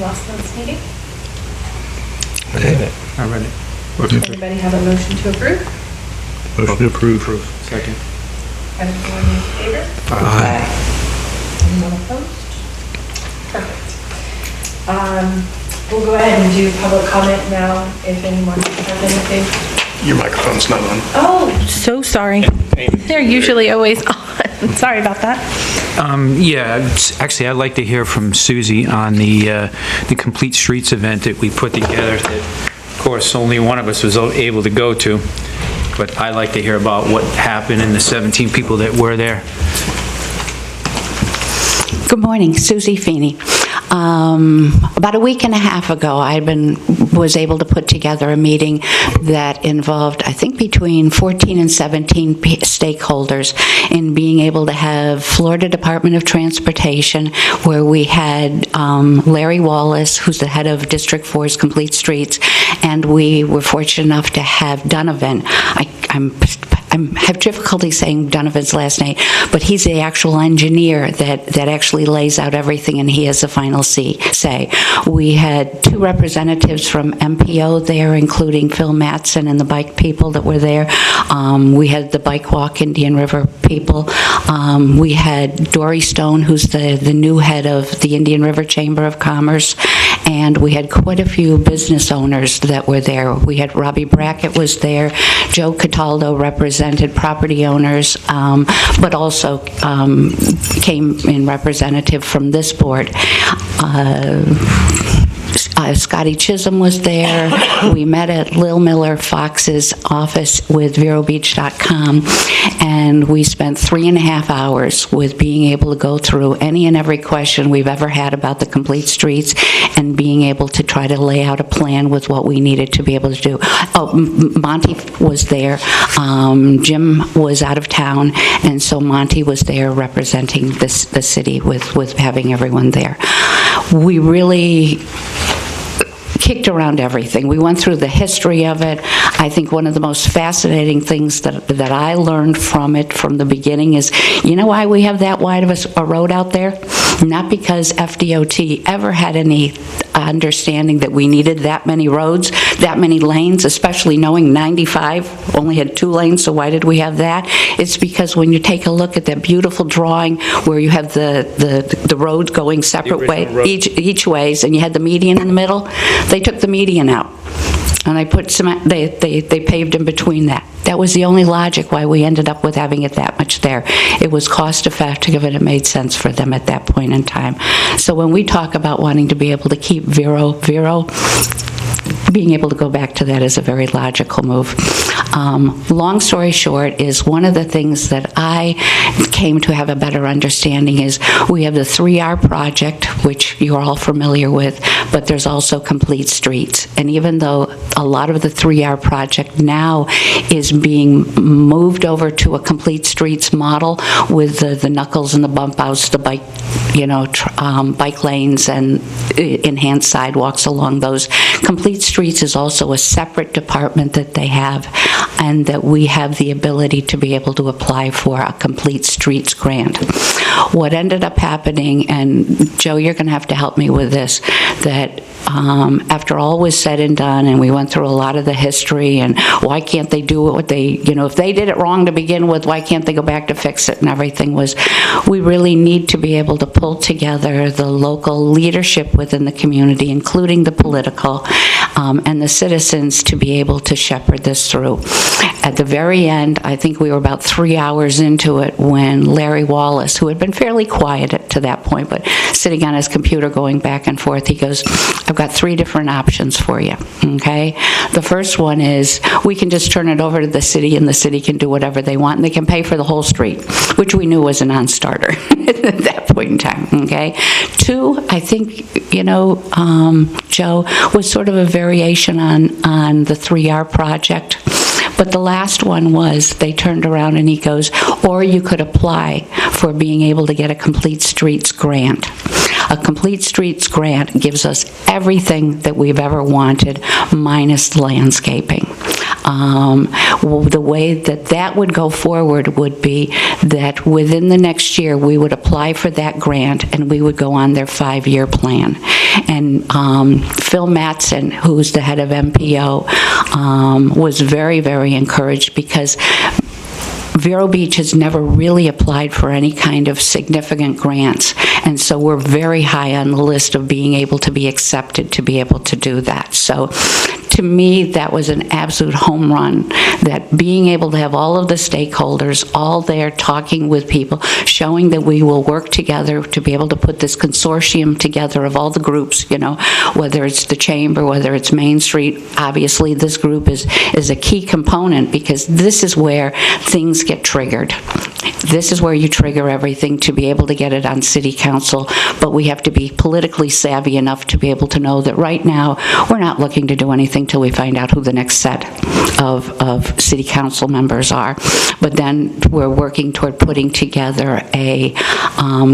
last month's meeting? I read it. Anybody have a motion to approve? Motion to approve. Second. Everyone in favor? Aye. Anyone opposed? Perfect. We'll go ahead and do public comment now if anyone has anything. Your microphone's not on. Oh, so sorry. They're usually always on. Sorry about that. Actually, I'd like to hear from Susie on the Complete Streets event that we put together that, of course, only one of us was able to go to. But I'd like to hear about what happened and the 17 people that were there. Good morning, Susie Feeney. About a week and a half ago, I was able to put together a meeting that involved, I think, between 14 and 17 stakeholders in being able to have Florida Department of Transportation, where we had Larry Wallace, who's the head of District 4's Complete Streets, and we were fortunate enough to have Donovan. I have difficulty saying Donovan's last name, but he's the actual engineer that actually lays out everything, and he has the final say. We had 2 representatives from MPO there, including Phil Mattson and the bike people that were there. We had the Bike Walk Indian River people. We had Dory Stone, who's the new head of the Indian River Chamber of Commerce, and we had quite a few business owners that were there. We had Robbie Brackett was there, Joe Cataldo represented property owners, but also came in representative from this board. Scotty Chisholm was there. We met at Lil Miller Fox's office with VeroBeach.com, and we spent 3.5 hours with being able to go through any and every question we've ever had about the Complete Streets and being able to try to lay out a plan with what we needed to be able to do. Oh, Monty was there. Jim was out of town, and so Monty was there representing the city with having everyone there. We really kicked around everything. We went through the history of it. I think one of the most fascinating things that I learned from it from the beginning is, you know why we have that wide of a road out there? Not because FDOT ever had any understanding that we needed that many roads, that many lanes, especially knowing 95 only had 2 lanes, so why did we have that? It's because when you take a look at that beautiful drawing where you have the road going separate way, each ways, and you had the median in the middle, they took the median out. And I put cement, they paved in between that. That was the only logic why we ended up with having it that much there. It was cost effective and it made sense for them at that point in time. So when we talk about wanting to be able to keep Vero, being able to go back to that is a very logical move. Long story short is one of the things that I came to have a better understanding is we have the 3R project, which you're all familiar with, but there's also Complete Streets. And even though a lot of the 3R project now is being moved over to a Complete Streets model with the knuckles and the bump outs, the bike, bike lanes and enhanced sidewalks along those. Complete Streets is also a separate department that they have, and that we have the ability to be able to apply for a Complete Streets grant. What ended up happening, and Joe, you're going to have to help me with this, that after all was said and done, and we went through a lot of the history, and why can't they do what they, if they did it wrong to begin with, why can't they go back to fix it, and everything was, we really need to be able to pull together the local leadership within the community, including the political, and the citizens to be able to shepherd this through. At the very end, I think we were about 3 hours into it when Larry Wallace, who had been fairly quiet to that point, but sitting on his computer going back and forth, he goes, I've got 3 different options for you, okay? The first one is we can just turn it over to the city and the city can do whatever they want and they can pay for the whole street, which we knew was a non-starter at that point in time, okay? 2, I think, Joe, was sort of a variation on the 3R project. But the last one was, they turned around and he goes, or you could apply for being able to get a Complete Streets grant. A Complete Streets grant gives us everything that we've ever wanted, minus the landscaping. The way that would go forward would be that within the next year, we would apply for that grant and we would go on their 5-year plan. And Phil Mattson, who's the head of MPO, was very, very encouraged because Vero Beach has never really applied for any kind of significant grants, and so we're very high on the list of being able to be accepted to be able to do that. So to me, that was an absolute home run, that being able to have all of the stakeholders all there talking with people, showing that we will work together to be able to put this consortium together of all the groups, you know, whether it's the Chamber, whether it's Main Street. Obviously, this group is a key component because this is where things get triggered. This is where you trigger everything to be able to get it on City Council, but we have to be politically savvy enough to be able to know that right now, we're not looking to do anything till we find out who the next set of City Council members are. But then we're working toward putting together a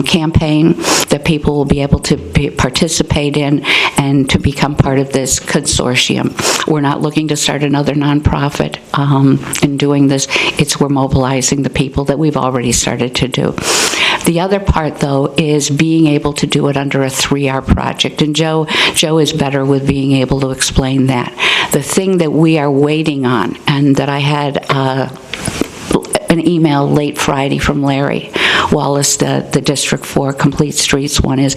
campaign that people will be able to participate in and to become part of this consortium. We're not looking to start another nonprofit in doing this. We're mobilizing the people that we've already started to do. The other part, though, is being able to do it under a 3R project, and Joe is better with being able to explain that. The thing that we are waiting on, and that I had an email late Friday from Larry Wallace, the District 4 Complete Streets one, is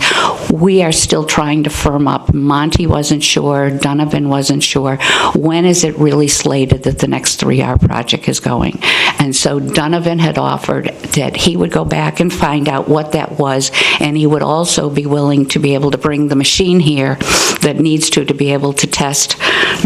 we are still trying to firm up. Monty wasn't sure, Donovan wasn't sure. When is it really slated that the next 3R project is going? And so Donovan had offered that he would go back and find out what that was, and he would also be willing to be able to bring the machine here that needs to be able to test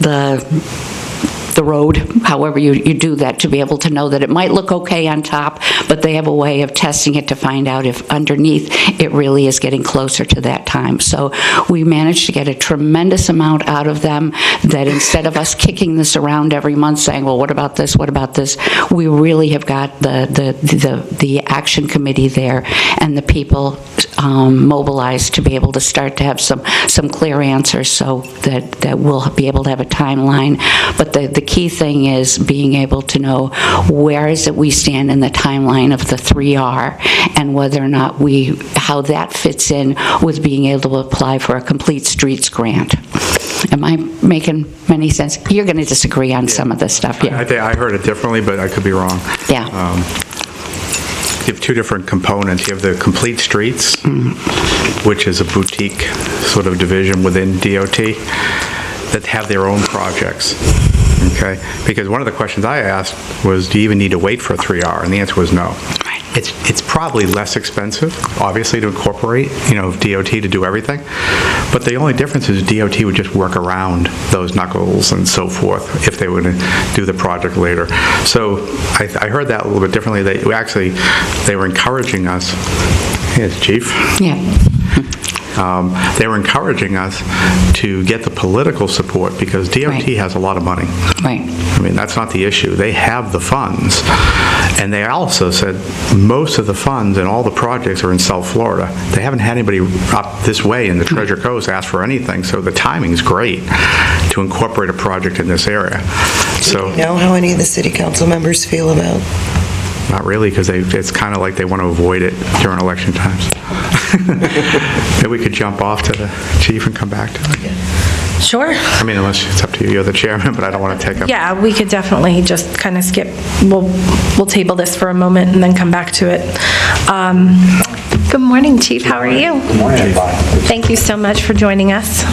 the road, however you do that, to be able to know that it might look okay on top, but they have a way of testing it to find out if underneath it really is getting closer to that time. So we managed to get a tremendous amount out of them, that instead of us kicking this around every month saying, well, what about this, what about this, we really have got the action committee there and the people mobilized to be able to start to have some clear answers so that we'll be able to have a timeline. But the key thing is being able to know where is it we stand in the timeline of the 3R and whether or not how that fits in with being able to apply for a Complete Streets grant. Am I making any sense? You're going to disagree on some of this stuff, yeah. I heard it differently, but I could be wrong. Yeah. You have two different components. You have the Complete Streets, which is a boutique sort of division within DOT that have their own projects. Okay? Because one of the questions I asked was, do you even need to wait for a 3R? And the answer was no. It's probably less expensive, obviously, to incorporate, DOT to do everything. But the only difference is DOT would just work around those knuckles and so forth if they would do the project later. So I heard that a little bit differently. They were encouraging us. Yes, Chief? Yeah. They were encouraging us to get the political support because DOT has a lot of money. Right. I mean, that's not the issue. They have the funds. And they also said most of the funds and all the projects are in South Florida. They haven't had anybody up this way in the Treasure Coast ask for anything, so the timing's great to incorporate a project in this area. Do you know how any of the city council members feel about? Not really, because it's kind of like they want to avoid it during election times. Maybe we could jump off to the chief and come back to it. Sure. I mean, unless it's up to you. You're the chairman, but I don't want to take up. Yeah, we could definitely just kind of skip. We'll table this for a moment and then come back to it. Good morning, Chief. How are you? Good morning, everybody. Thank you so much for joining us.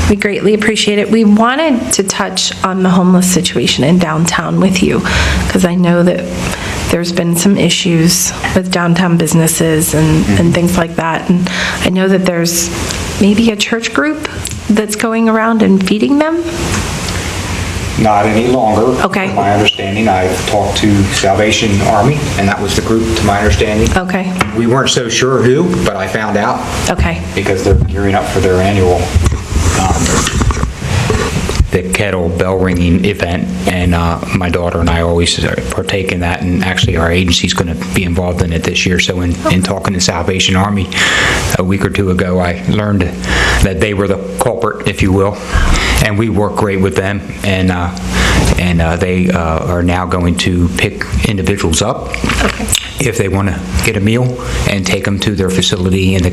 We greatly appreciate it. We wanted to touch on the homeless situation in downtown with you because I know that there's been some issues with downtown businesses and things like that. And I know that there's maybe a church group that's going around and feeding them? Not any longer. Okay. From my understanding, I've talked to Salvation Army, and that was the group, to my understanding. Okay. We weren't so sure who, but I found out. Okay. Because they're gearing up for their annual the kettle bell ringing event, and my daughter and I always partake in that, and actually our agency's going to be involved in it this year. So in talking to Salvation Army a week or two ago, I learned that they were the culprit, if you will, and we work great with them, and they are now going to pick individuals up if they want to get a meal and take them to their facility in the,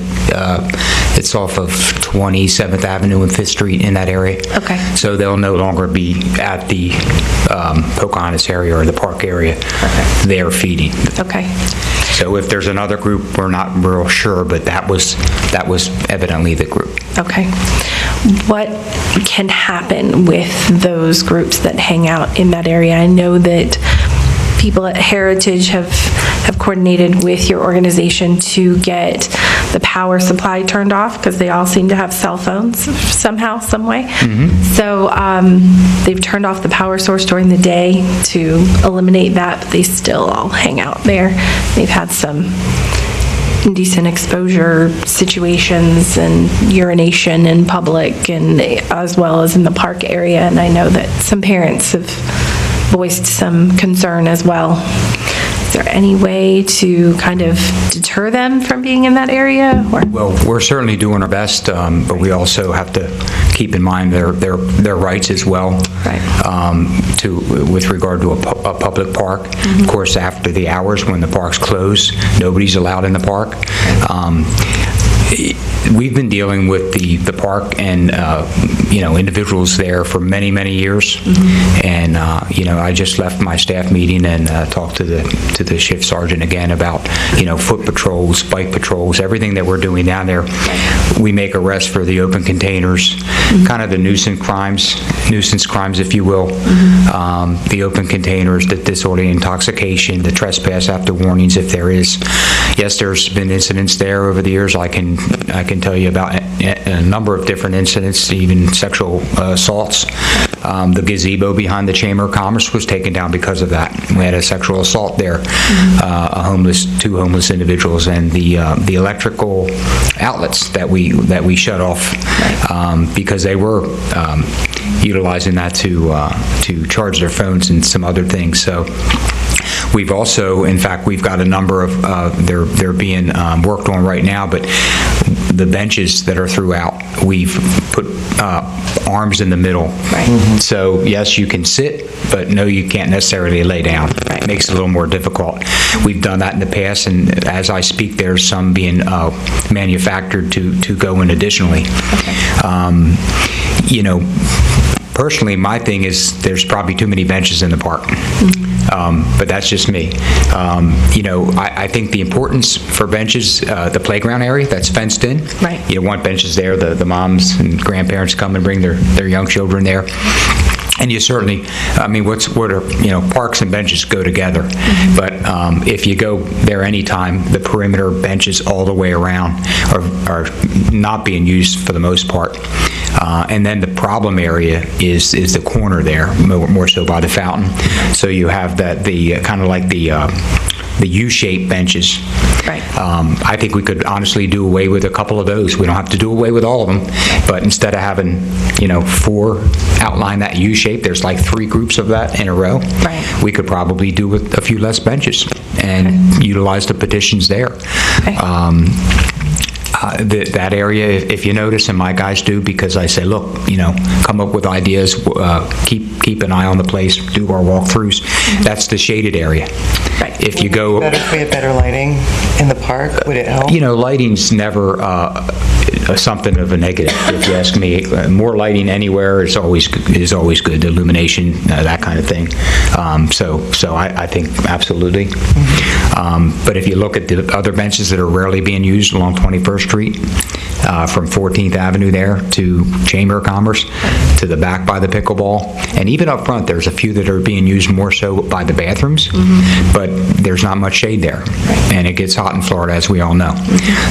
it's off of 27th Avenue and 5th Street in that area. Okay. So they'll no longer be at the Pocahontas area or the park area. They're feeding. Okay. So if there's another group, we're not real sure, but that was evidently the group. Okay. What can happen with those groups that hang out in that area? I know that people at Heritage have coordinated with your organization to get the power supply turned off because they all seem to have cell phones somehow, some way. So they've turned off the power source during the day to eliminate that, but they still all hang out there. They've had some indecent exposure situations and urination in public, and as well as in the park area, and I know that some parents have voiced some concern as well. Is there any way to kind of deter them from being in that area? Or? Well, we're certainly doing our best, but we also have to keep in mind their rights as well. Right. With regard to a public park. Of course, after the hours when the park's closed, nobody's allowed in the park. We've been dealing with the park and individuals there for many years, and I just left my staff meeting and talked to the shift sergeant again about foot patrols, bike patrols, everything that we're doing down there. We make arrests for the open containers, kind of the nuisance crimes, if you will, the open containers, the disorderly intoxication, the trespass after warnings if there is. Yes, there's been incidents there over the years. I can tell you about a number of different incidents, even sexual assaults. The gazebo behind the Chamber of Commerce was taken down because of that. We had a sexual assault there, two homeless individuals, and the electrical outlets that we shut off because they were utilizing that to charge their phones and some other things. So we've also, in fact, we've got a number of, they're being worked on right now, but the benches that are throughout, we've put arms in the middle. Right. So yes, you can sit, but no, you can't necessarily lay down. Right. It makes it a little more difficult. We've done that in the past, and as I speak, there's some being manufactured to go in additionally. Okay. Personally, my thing is there's probably too many benches in the park. But that's just me. I think the importance for benches, the playground area that's fenced in. Right. You want benches there, the moms and grandparents come and bring their young children there. And you certainly, parks and benches go together. But if you go there anytime, the perimeter benches all the way around are not being used for the most part. And then the problem area is the corner there, more so by the fountain. So you have the kind of like the U-shaped benches. Right. I think we could honestly do away with a couple of those. We don't have to do away with all of them, but instead of having, 4 outline that U-shape, there's like 3 groups of that in a row. Right. We could probably do with a few less benches and utilize the petitions there. Okay. That area, if you notice, and my guys do, because I say, look, come up with ideas, keep an eye on the place, do our walkthroughs. That's the shaded area. Right. If you go, If we had better lighting in the park, would it help? lighting's never something of a negative, if you ask me. More lighting anywhere is always good. The illumination, that kind of thing. So I think absolutely. But if you look at the other benches that are rarely being used along 21st Street, from 14th Avenue there to Chamber of Commerce, to the back by the pickleball, and even up front, there's a few that are being used more so by the bathrooms, but there's not much shade there, and it gets hot in Florida, as we all know.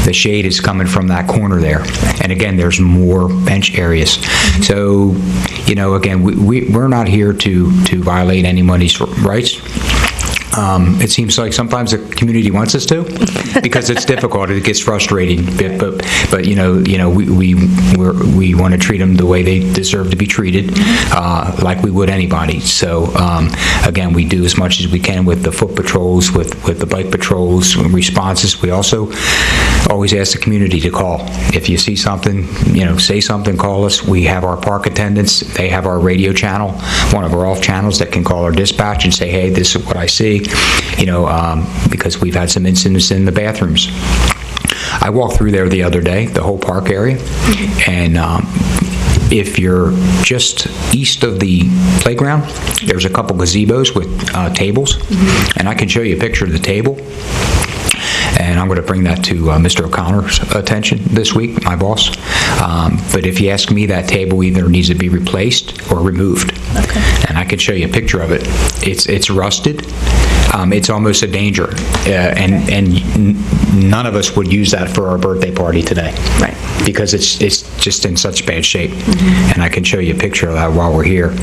The shade is coming from that corner there, and again, there's more bench areas. So, again, we're not here to violate anybody's rights. It seems like sometimes the community wants us to, because it's difficult, it gets frustrating, but we want to treat them the way they deserve to be treated, like we would anybody. So, again, we do as much as we can with the foot patrols, with the bike patrols, responses. We also always ask the community to call. If you see something, say something, call us. We have our park attendants, they have our radio channel, one of our off channels that can call our dispatch and say, hey, this is what I see, because we've had some incidents in the bathrooms. I walked through there the other day, the whole park area, and if you're just east of the playground, there's a couple gazebos with tables, and I can show you a picture of the table. And I'm going to bring that to Mr. O'Connor's attention this week, my boss. But if you ask me, that table either needs to be replaced or removed. Okay. And I can show you a picture of it. It's rusted. It's almost a danger. And none of us would use that for our birthday party today. Right. Because it's just in such bad shape. And I can show you a picture of that while we're here.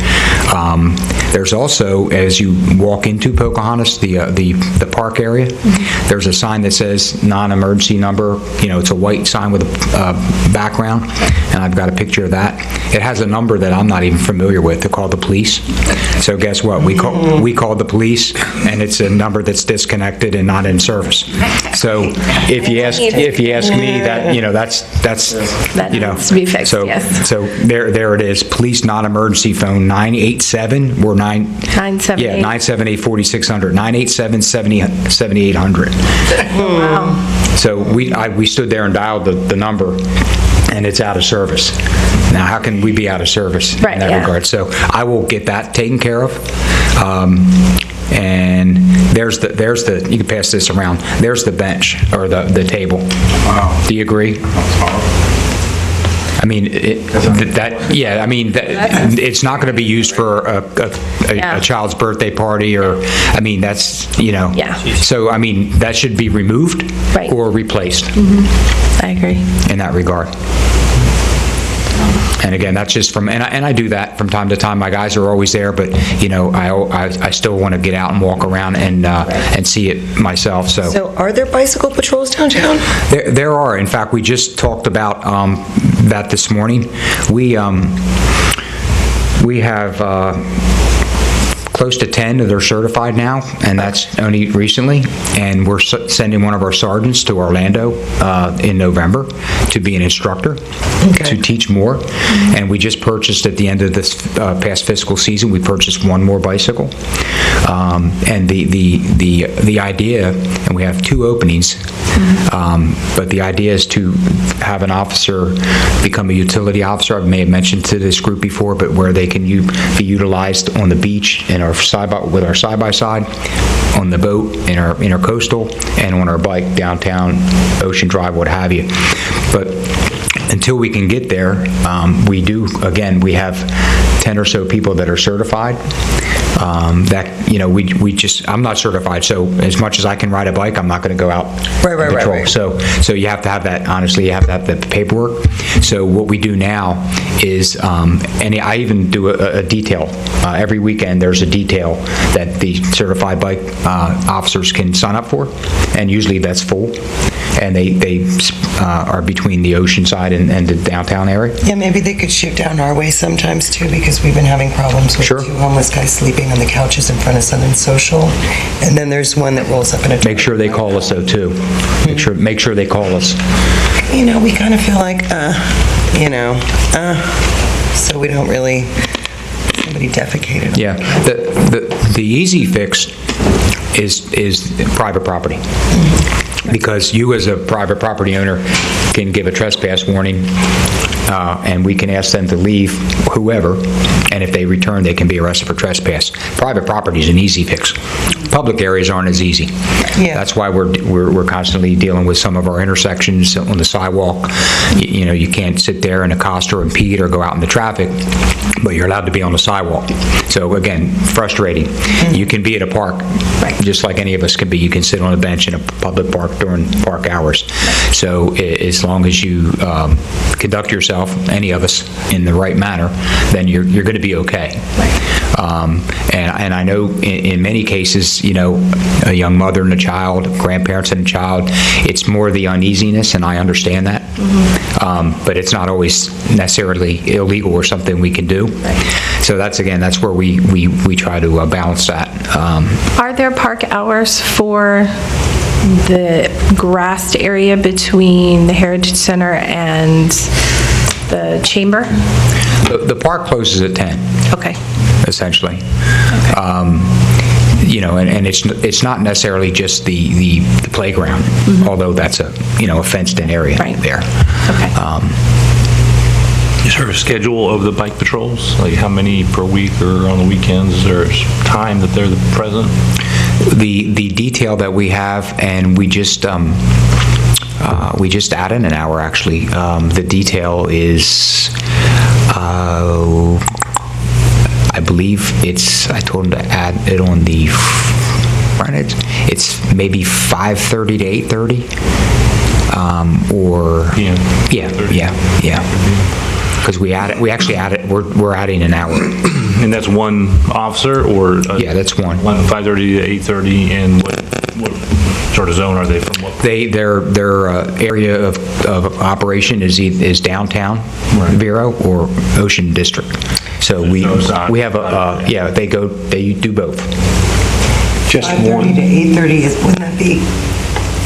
There's also, as you walk into Pocahontas, the park area, there's a sign that says non-emergency number. It's a white sign with a background, and I've got a picture of that. It has a number that I'm not even familiar with. They're called the police. So guess what? We called the police, and it's a number that's disconnected and not in service. So if you ask me, that needs to be fixed. So yes. So there it is. Police non-emergency phone 987 or 978 4600 987 7800. Wow. So we stood there and dialed the number, and it's out of service. Now, how can we be out of service in that regard? So I will get that taken care of. And there's the you can pass this around. There's the bench or the table. Wow. Do you agree? I mean, it's not going to be used for a child's birthday party, or, that's, Yeah. So, that should be removed or replaced. I agree. In that regard. And again, that's just and I do that from time to time. My guys are always there, but I still want to get out and walk around and see it myself. So are there bicycle patrols downtown? There are. In fact, we just talked about that this morning. We have close to 10 that are certified now, and that's only recently. And we're sending one of our sergeants to Orlando in November to be an instructor, to teach more. And we just purchased at the end of this past fiscal season, we purchased one more bicycle. And the idea, and we have 2 openings, but the idea is to have an officer become a utility officer. I may have mentioned to this group before, but where they can be utilized on the beach in our with our side-by-side, on the boat, in our intercoastal, and on our bike downtown, Ocean Drive, what have you. But until we can get there, we have 10 or so people that are certified. I'm not certified, so as much as I can ride a bike, I'm not going to go out and patrol. Right. So you have to have that, honestly, you have to have the paperwork. So what we do now is, and I even do a detail. Every weekend there's a detail that the certified bike officers can sign up for, and usually that's full. And they are between the ocean side and the downtown area. Yeah, maybe they could shoot down our way sometimes too, because we've been having problems with 2 homeless guys sleeping on the couches in front of Southern Social. And then there's one that rolls up in a... Make sure they call us though too. Make sure they call us. We kind of feel like, so we don't really... Somebody defecated. Yeah, the easy fix is private property. Because you as a private property owner can give a trespass warning, and we can ask them to leave, whoever, and if they return, they can be arrested for trespass. Private property is an easy fix. Public areas aren't as easy. Yeah. That's why we're constantly dealing with some of our intersections on the sidewalk. You can't sit there and accost or impede or go out in the traffic, but you're allowed to be on the sidewalk. So again, frustrating. You can be at a park, just like any of us can be. You can sit on a bench in a public park during park hours. So as long as you conduct yourself, any of us, in the right manner, then you're going to be okay. And I know in many cases, you know, a young mother and a child, grandparents and a child, it's more the uneasiness, and I understand that. But it's not always necessarily illegal or something we can do. So that's where we try to balance that. Are there park hours for the grassed area between the Heritage Center and the Chamber? The park closes at 10. Okay. Essentially. You know, and it's not necessarily just the playground, although that's a fenced-in area there. Okay. Is there a schedule of the bike patrols? Like how many per week or on the weekends? Is there a time that they're present? The detail that we have, and we just added an hour actually. The detail is, I believe I told him to add it on the front. It's maybe 5:30 to 8:30, or yeah. Because we actually added. We're adding an hour. And that's one officer, or yeah, that's one. 5:30 to 8:30, and what sort of zone are they from? What? Their area of operation is downtown Vero or Ocean District. So we have they do both. Just 5:30 to 8:30, wouldn't that be,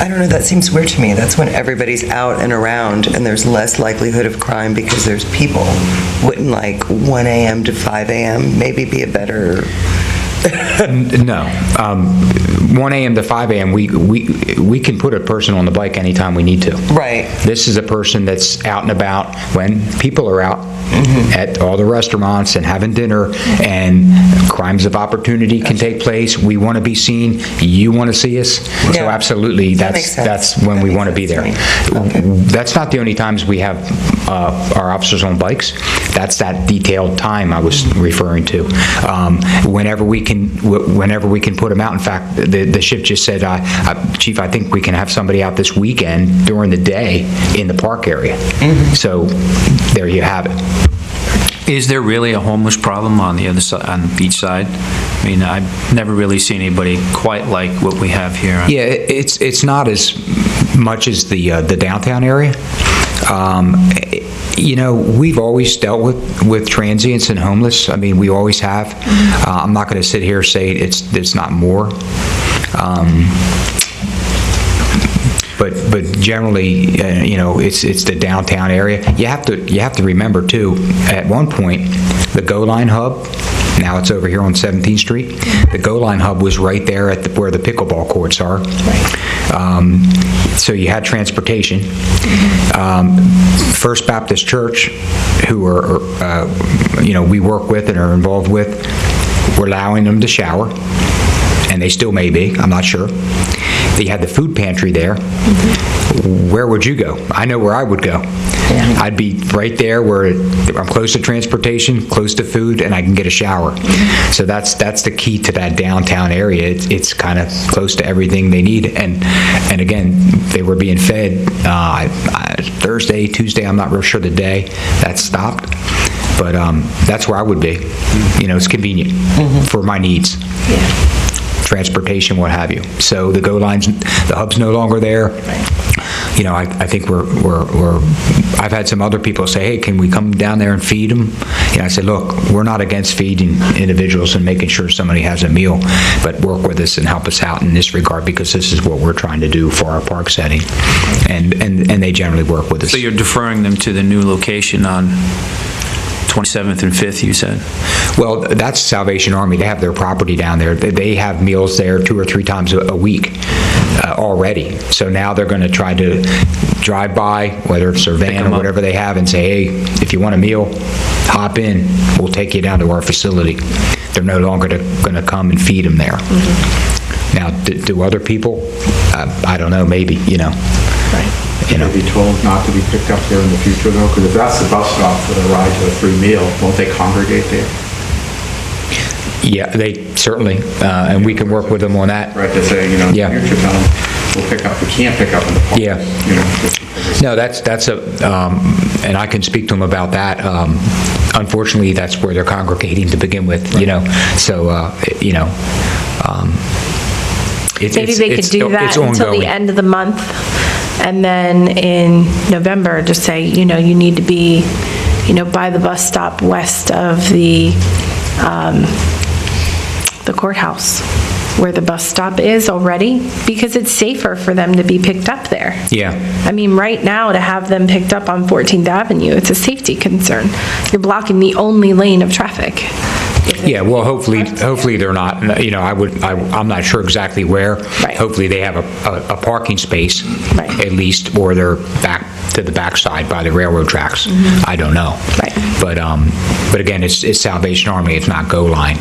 I don't know, that seems weird to me. That's when everybody's out and around and there's less likelihood of crime because there's people. Wouldn't like 1 a.m. to 5 a.m. maybe be a better... No. 1 a.m. to 5 a.m., we can put a person on the bike anytime we need to. Right. This is a person that's out and about when people are out at all the restaurants and having dinner, and crimes of opportunity can take place. We want to be seen. You want to see us. So Yeah. absolutely, That makes sense. that's when we want to be there. Okay. That's not the only times we have our officers on bikes. That's that detailed time I was referring to. Whenever we can put them out. In fact, the ship just said, Chief, I think we can have somebody out this weekend during the day in the park area. So there you have it. Is there really a homeless problem on the other side, on the beach side? I mean, I've never really seen anybody quite like what we have here. Yeah, it's not as much as the downtown area. You know, we've always dealt with transients and homeless. I mean, we always have. I'm not going to sit here and say it's not more. But generally, you know, it's the downtown area. You have to remember too. At one point, the Go Line hub. Now it's over here on 17th Street. The Go Line hub was right there at where the pickleball courts are. So you had transportation. First Baptist Church, who are, you know, we work with and are involved with, we're allowing them to shower, and they still may be, I'm not sure. They had the food pantry there. Where would you go? I know where I would go. I'd be right there where I'm close to transportation, close to food, and I can get a shower. So that's the key to that downtown area. It's kind of close to everything they need. And again, they were being fed Thursday, Tuesday, I'm not real sure the day that stopped. But that's where I would be. You know, it's convenient for my needs. Transportation, what have you. So the Go Lines, the hub's no longer there. You know, I think I've had some other people say, hey, can we come down there and feed them? You know, I said, look, we're not against feeding individuals and making sure somebody has a meal, but work with us and help us out in this regard, because this is what we're trying to do for our park setting. And they generally work with us. So you're deferring them to the new location on 27th and 5th, you said? Well, that's Salvation Army. They have their property down there. They have meals there 2 or 3 times a week already. So now they're going to try to drive by, whether it's their van or whatever they have, and say, hey, if you want a meal, hop in. We'll take you down to our facility. They're no longer going to come and feed them there. Now, do other people? I don't know, maybe, you know. You know. Be told not to be picked up there in the future, though, because if that's the bus stop for the ride to a free meal, won't they congregate there? Yeah, they certainly, and we can work with them on that. Right, to say, you know, Yeah. future tell them, people pick up who can't pick up in the park. Yeah. You know, No, that's a, and I can speak to them about that. Unfortunately, that's where they're congregating to begin with, you know, so, you know, Maybe they could do that it's until ongoing. the end of the month, and then in November, just say, you know, you need to be, you know, by the bus stop west of the courthouse, where the bus stop is already, because it's safer for them to be picked up there. Yeah. I mean, right now, to have them picked up on 14th Avenue, it's a safety concern. You're blocking the only lane of traffic. Yeah, well, hopefully they're not, you know, I'm not sure exactly where. Right. Hopefully they have a parking space, Right. at least, or they're back to the backside by the railroad tracks. I don't know. Right. But again, it's Salvation Army, it's not Go Line.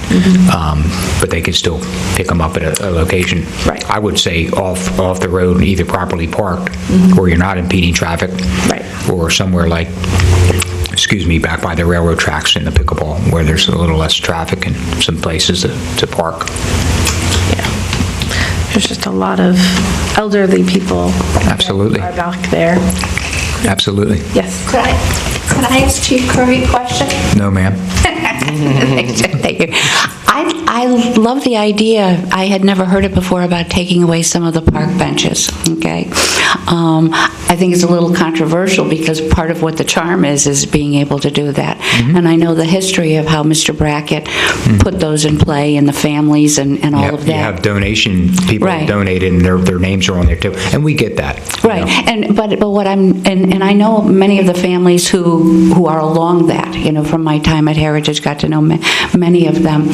But they can still pick them up at a location. Right. I would say off the road, either properly parked, where you're not impeding traffic. Right. Or somewhere like, back by the railroad tracks in the pickleball, where there's a little less traffic and some places to park. Yeah. There's just a lot of elderly people. Absolutely. Are back there. Absolutely. Yes. Could I ask Chief Curry a question? No, ma'am. Thank you. I love the idea. I had never heard it before about taking away some of the park benches, okay? I think it's a little controversial because part of what the charm is being able to do that. And I know the history of how Mr. Brackett put those in play and the families and all of that. You have donation, people have Right. donated and their names are on there too. And we get that. you Right, know. but what and I know many of the families who are along that, you know, from my time at Heritage, got to know many of them.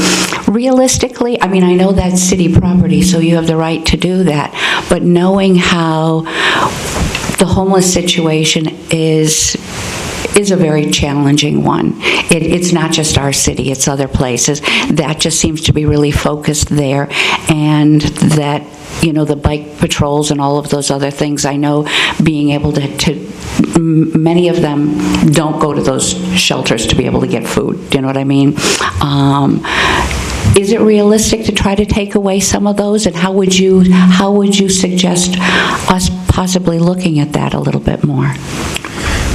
Realistically, I mean, I know that's city property, so you have the right to do that, but knowing how the homeless situation is a very challenging one. It's not just our city, it's other places. That just seems to be really focused there, and that, you know, the bike patrols and all of those other things, I know being able to many of them don't go to those shelters to be able to get food, do you know what I mean? Is it realistic to try to take away some of those, and how would you suggest us possibly looking at that a little bit more?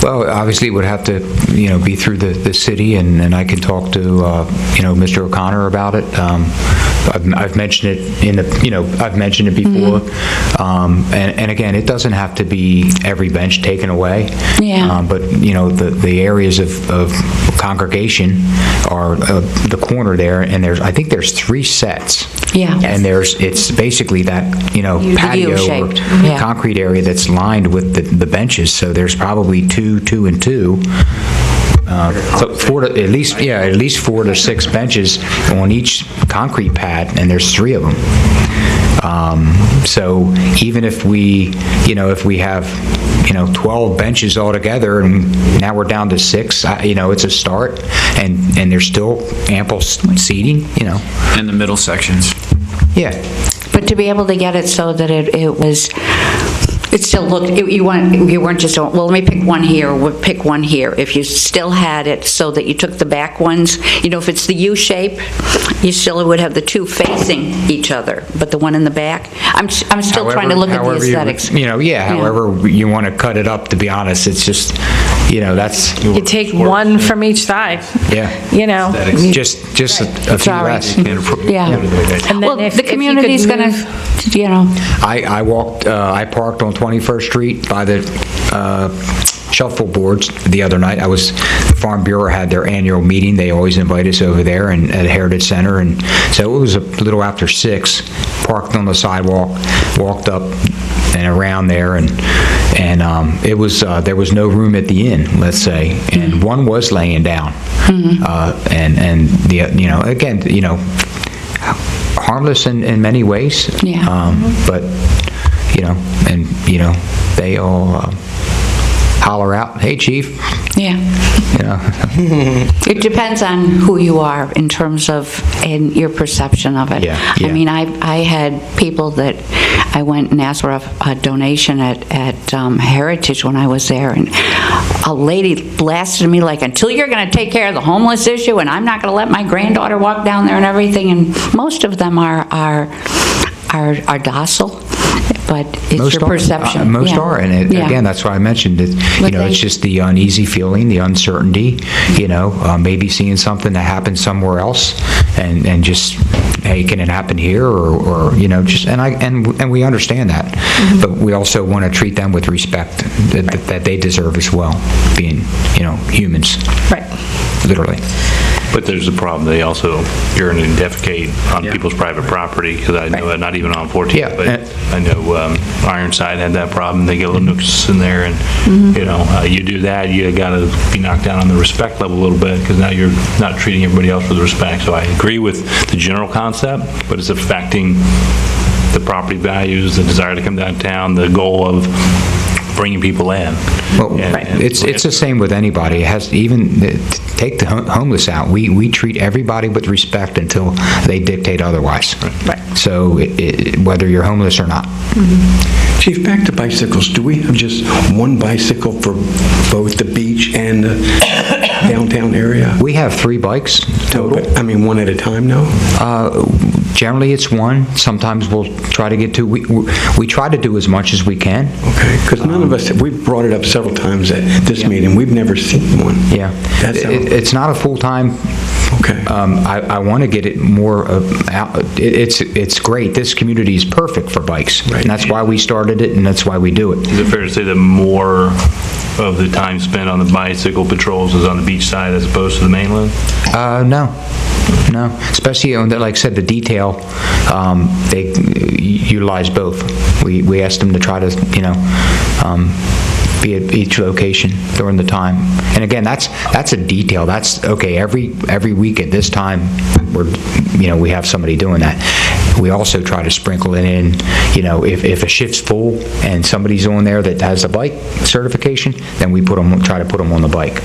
Well, obviously it would have to, you know, be through the city, and I can talk to, you know, Mr. O'Connor about it. I've mentioned it I've mentioned it before. And again, it doesn't have to be every bench taken away. Yeah. But, you know, the areas of congregation are the corner there, and I think there's 3 sets. Yeah. And it's basically that, you know, patio or U-shaped. Yeah. concrete area that's lined with the benches, so there's probably 2 and 2. So at least 4 to 6 benches on each concrete pad, and there's 3 of them. So even if we have, you know, 12 benches altogether, and now we're down to 6, you know, it's a start, and there's still ample seating, you know. In the middle sections. Yeah. But to be able to get it so that it still looked, you weren't just, well, let me pick one here, or pick one here. If you still had it so that you took the back ones, you know, if it's the U shape, you still would have the 2 facing each other, but the one in the back, I'm still trying to look at the aesthetics. However you want to cut it up, to be honest, it's just, you know, that's... You take one from each side. Yeah. You know. Just a few less. Yeah. And then Well, if the you community's could going move- to, you know, I parked on 21st Street by the shuffleboards the other night. The Farm Bureau had their annual meeting. They always invite us over there and at Heritage Center, and so it was a little after 6. Parked on the sidewalk, walked up and around there, and it was there was no room at the inn, let's say, and one was laying down, and the, you know, again, you know, harmless in many ways, but you know, and you know, they all holler out, "Hey, Chief." yeah. You know. It depends on who you are in terms of, and your perception of it. Yeah. I mean, I had people that I went and asked for a donation at Heritage when I was there, and a lady blasted me like, "Until you're going to take care of the homeless issue, and I'm not going to let my granddaughter walk down there and everything." And most of them are docile. but it's Most your are. perception. Most Yeah. are, and Yeah. again, that's why I mentioned it. But It's just the uneasy feeling, the uncertainty, maybe seeing something that happened somewhere else, and just, hey, can it happen here, or just, and we understand that, but we also want to treat them with respect that they deserve as well, being, humans, Right. literally. But there's a problem, they also urine and defecate on people's private property, because I know, not even on 14th, Yeah, but I know Ironside had that problem, they get little nooks in there, and, you do that, you gotta be knocked down on the respect level a little bit, because now you're not treating everybody else with respect. So I agree with the general concept, but it's affecting the property values, the desire to come downtown, the goal of bringing people in. Well, it's the same with anybody. It has even take the homeless out. We treat everybody with respect until they dictate otherwise. Right. So whether you're homeless or not. Chief, back to bicycles. Do we have just one bicycle for both the beach and the downtown area? We have 3 bikes total. I mean, one at a time now? Generally, it's 1. Sometimes we'll try to get 2. We try to do as much as we can. Okay, because none of us, we've brought it up several times at this meeting. We've never seen one. Yeah. It's not a full-time. Okay. I want to get it more out. It's great. This community is perfect for bikes. Right. And that's why we started it, and that's why we do it. Is it fair to say that more of the time spent on the bicycle patrols is on the beach side as opposed to the mainland? No, especially on like I said, the detail, they utilize both. We asked them to try to, be at each location during the time. And again, that's a detail. That's okay. Every week at this time, we have somebody doing that. We also try to sprinkle it in, if a shift's full and somebody's on there that has a bike certification, then we try to put them on the bike.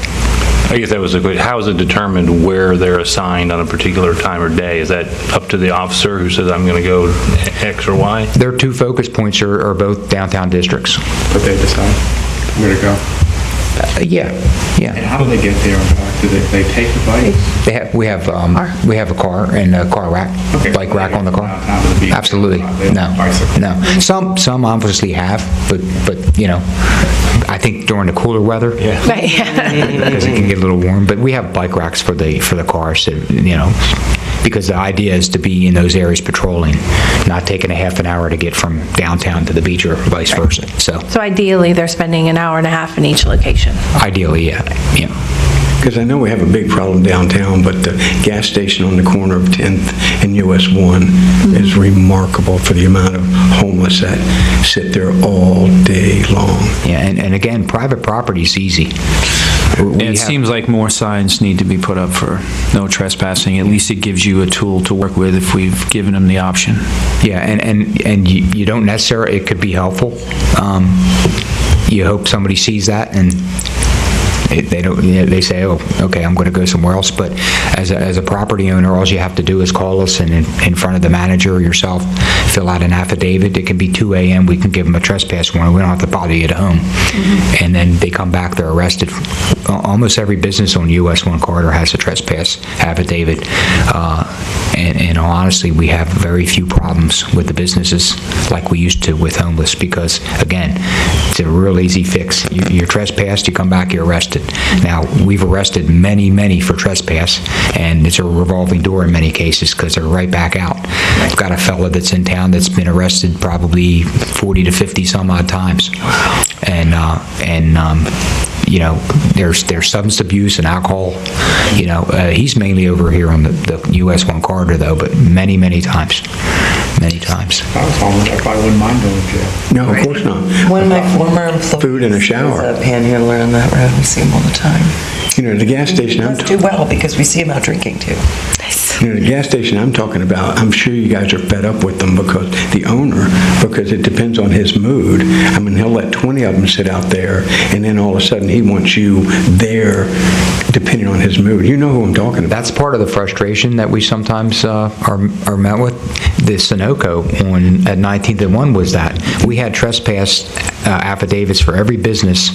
I guess that was a good, how is it determined where they're assigned on a particular time or day? Is that up to the officer who says, I'm going to go X or Y? Their 2 focus points are both downtown districts. But they decide where to go. Yeah. And how do they get there and back? Do they take the bikes? We have a car and a car rack, Okay. bike rack on the car. Downtown to the beach. Absolutely. They don't bicycle. No. Some obviously have, but I think during the cooler weather, Right. because it can get a little warm. But we have bike racks for the cars, because the idea is to be in those areas patrolling, not taking a half an hour to get from downtown to the beach or vice versa. So So ideally, they're spending an hour and a half in each location. ideally, yeah. Because I know we have a big problem downtown, but the gas station on the corner of 10th and US 1 is remarkable for the amount of homeless that sit there all day long. Yeah, and again, private property is easy. It seems like more signs need to be put up for no trespassing. At least it gives you a tool to work with if we've given them the option. Yeah, and you don't necessarily, it could be helpful. You hope somebody sees that and they say, oh, okay, I'm going to go somewhere else. But as a property owner, all you have to do is call us and in front of the manager or yourself, fill out an affidavit. It can be 2 a.m. We can give them a trespass warrant. We don't have to bother you at home. And then they come back, they're arrested. Almost every business on US 1 corridor has a trespass affidavit. And honestly, we have very few problems with the businesses like we used to with homeless because, again, it's a real easy fix. You're trespassed, you come back, you're arrested. Now, we've arrested many for trespass, and it's a revolving door in many cases because they're right back out. I've got a fella that's in town that's been arrested probably 40 to 50 some odd times. There's substance abuse and alcohol. He's mainly over here on the US 1 corridor, though, but many times. If I was homeless, I probably wouldn't mind going to jail. No, of course not. One of my former employees Food and a shower. is a panhandler on that road. We see him all the time. The gas station Does do well because we see him out drinking too. The gas station I'm talking about, I'm sure you guys are fed up with them because the owner, because it depends on his mood. I mean, he'll let 20 of them sit out there, and then all of a sudden he wants you there, depending on his mood. You know who I'm talking about. That's part of the frustration that we sometimes are met with. The Sunoco at 19th and 1 was that. We had trespass affidavits for every business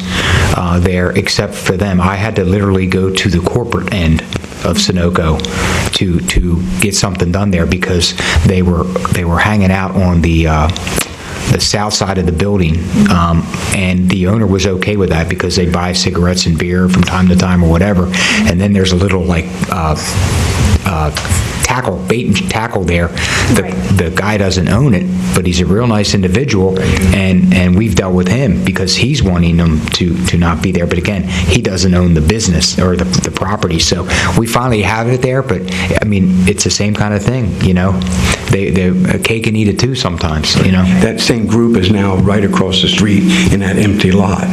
there except for them. I had to literally go to the corporate end of Sunoco to get something done there because they were hanging out on the the south side of the building, and the owner was okay with that because they buy cigarettes and beer from time to time or whatever, and then there's a little like bait and tackle there. The guy doesn't own it, but he's a real nice individual, and we've dealt with him because he's wanting them to not be there. But again, he doesn't own the business or the property, so we finally have it there. But I mean, it's the same kind of thing, you know. They cake and eat it too sometimes, you know. That same group is now right across the street in that empty lot,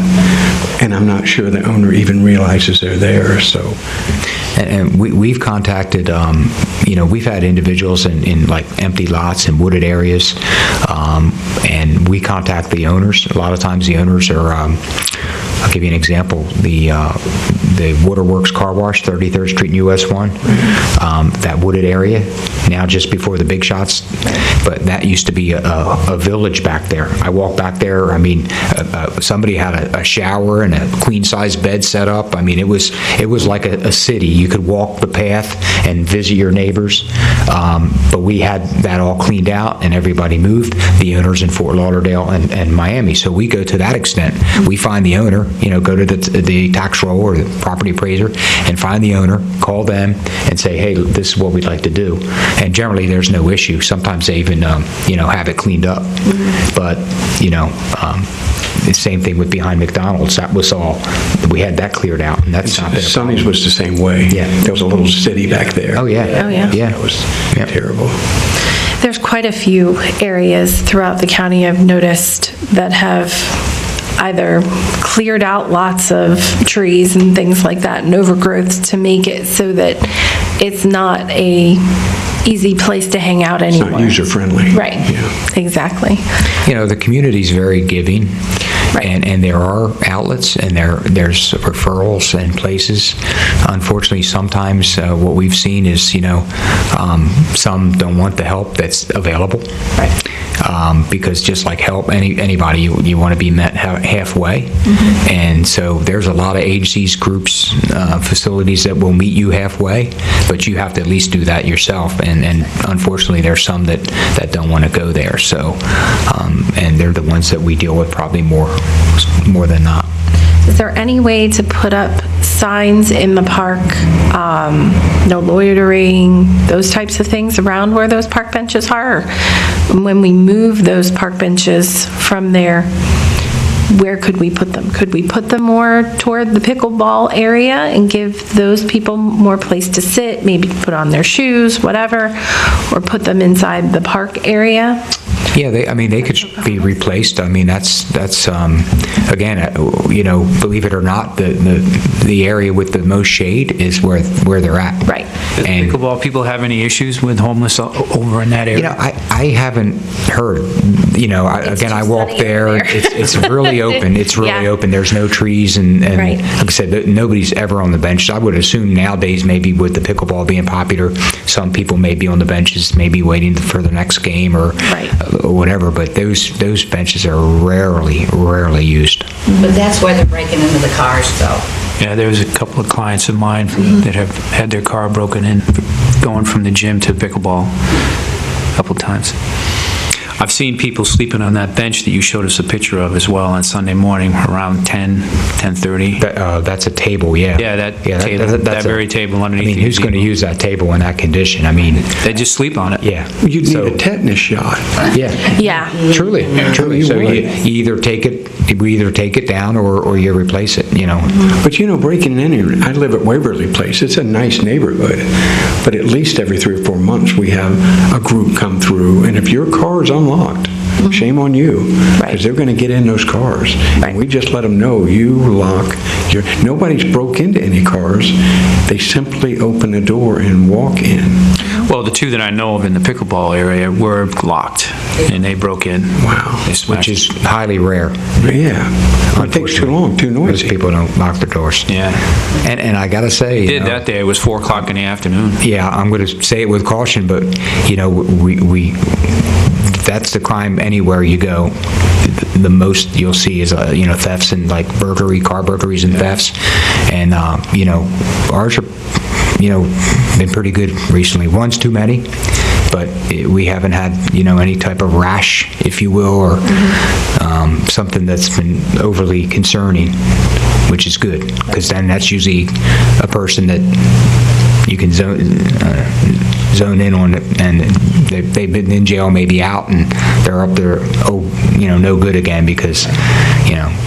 and I'm not sure the owner even realizes they're there, so. And we've contacted, you know, we've had individuals in like empty lots and wooded areas, and we contact the owners. A lot of times the owners are, I'll give you an example, the Waterworks Car Wash, 33rd Street and US 1, that wooded area, now just before the big shots, but that used to be a village back there. I walked back there, I mean, somebody had a shower and a queen-size bed set up. I mean, it was like a city. You could walk the path and visit your neighbors, but we had that all cleaned out and everybody moved, the owners in Fort Lauderdale and Miami. So we go to that extent. We find the owner, you know, go to the tax roll or the property appraiser and find the owner, call them and say, hey, this is what we'd like to do. And generally there's no issue. Sometimes they even, you know, have it cleaned up. But, you know, the same thing with behind McDonald's. That was all, we had that cleared out, and that's not been a problem. Sonny's was the same way. Yeah. There was a little city back there. Oh, yeah. Oh, yeah. Yeah. That was Yep. terrible. There's quite a few areas throughout the county I've noticed that have either cleared out lots of trees and things like that and overgrowth to make it so that it's not a easy place to hang out It's anymore. not user-friendly. Right, Yeah. exactly. You know, the community's very giving, Right. and there are outlets, and there's referrals and places. Unfortunately, sometimes what we've seen is, you know, some don't want the help that's available. Right. Because just like help, anybody, you want to be met halfway. Mm-hmm. And so there's a lot of agencies, groups, facilities that will meet you halfway, but you have to at least do that yourself. And unfortunately, there's some that don't want to go there. So, and they're the ones that we deal with probably more than not. Is there any way to put up signs in the park, no loitering, those types of things around where those park benches are? Or when we move those park benches from there, where could we put them? Could we put them more toward the pickleball area and give those people more place to sit, maybe put on their shoes, whatever, or put them inside the park area? Yeah, they could be replaced. I mean, that's again, you know, believe it or not, the area with the most shade is where they're at. Right. Does And pickleball people have any issues with homeless over in that area? you know, I haven't heard. You know, I walk sunny there. over there. It's really open. It's really Yeah. open. There's no trees, and Right. like I said, nobody's ever on the bench. I would assume nowadays, maybe with the pickleball being popular, some people may be on the benches, maybe waiting for the next game or Right. whatever. But those benches are rarely used. But that's why they're breaking into the cars, though. Yeah, there's a couple of clients of mine that have had their car broken in, going from the gym to pickleball a couple times. I've seen people sleeping on that bench that you showed us a picture of as well on Sunday morning around 10:30. That's a table, yeah. Yeah, that Yeah, table, that's that very table underneath. I mean, who's going to use that table in that condition? I mean, They just sleep on it. yeah. You'd need So, a tetanus shot. yeah. Yeah. Truly. You So would. you either take it down or you replace it, you know. But you know, breaking in here, I live at Waverly Place. It's a nice neighborhood. But at least every 3 or 4 months, we have a group come through. And if your car is unlocked, shame on you. Right. Because they're going to get in those cars. Right. And we just let them know, you lock your... Nobody's broke into any cars. They simply open the door and walk in. Well, the two that I know of in the pickleball area were locked, and they broke in. Wow. They smashed Which is highly rare. Yeah. It takes too long, too Most noisy. people don't lock their doors. Yeah. And I gotta say, you Did know, that day, it was 4 o'clock in the afternoon. yeah, I'm gonna say it with caution, but, you know, that's the crime anywhere you go. The most you'll see is, you know, thefts and like car burglaries and thefts. And, you know, ours are, you know, been pretty good recently. One's too many. but we haven't had, any type of rash, if you will, or something that's been overly concerning, which is good, because then that's usually a person that you can zone in on it, and they've been in jail, maybe out, and they're up there, no good again, because,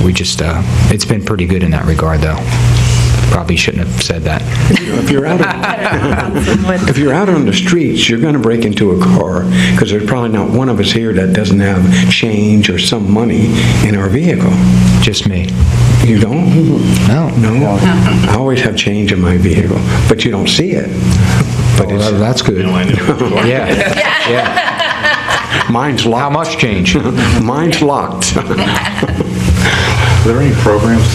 we just, it's been pretty good in that regard, though. Probably shouldn't have said that. If you're out on the streets, you're going to break into a car, because there's probably not one of us here that doesn't have change or some money in our vehicle. Just me. You don't? No. No? I always have change in my vehicle, but you don't see it. But That's good. Yeah. Mine's locked. How much change? Mine's locked. Are there any programs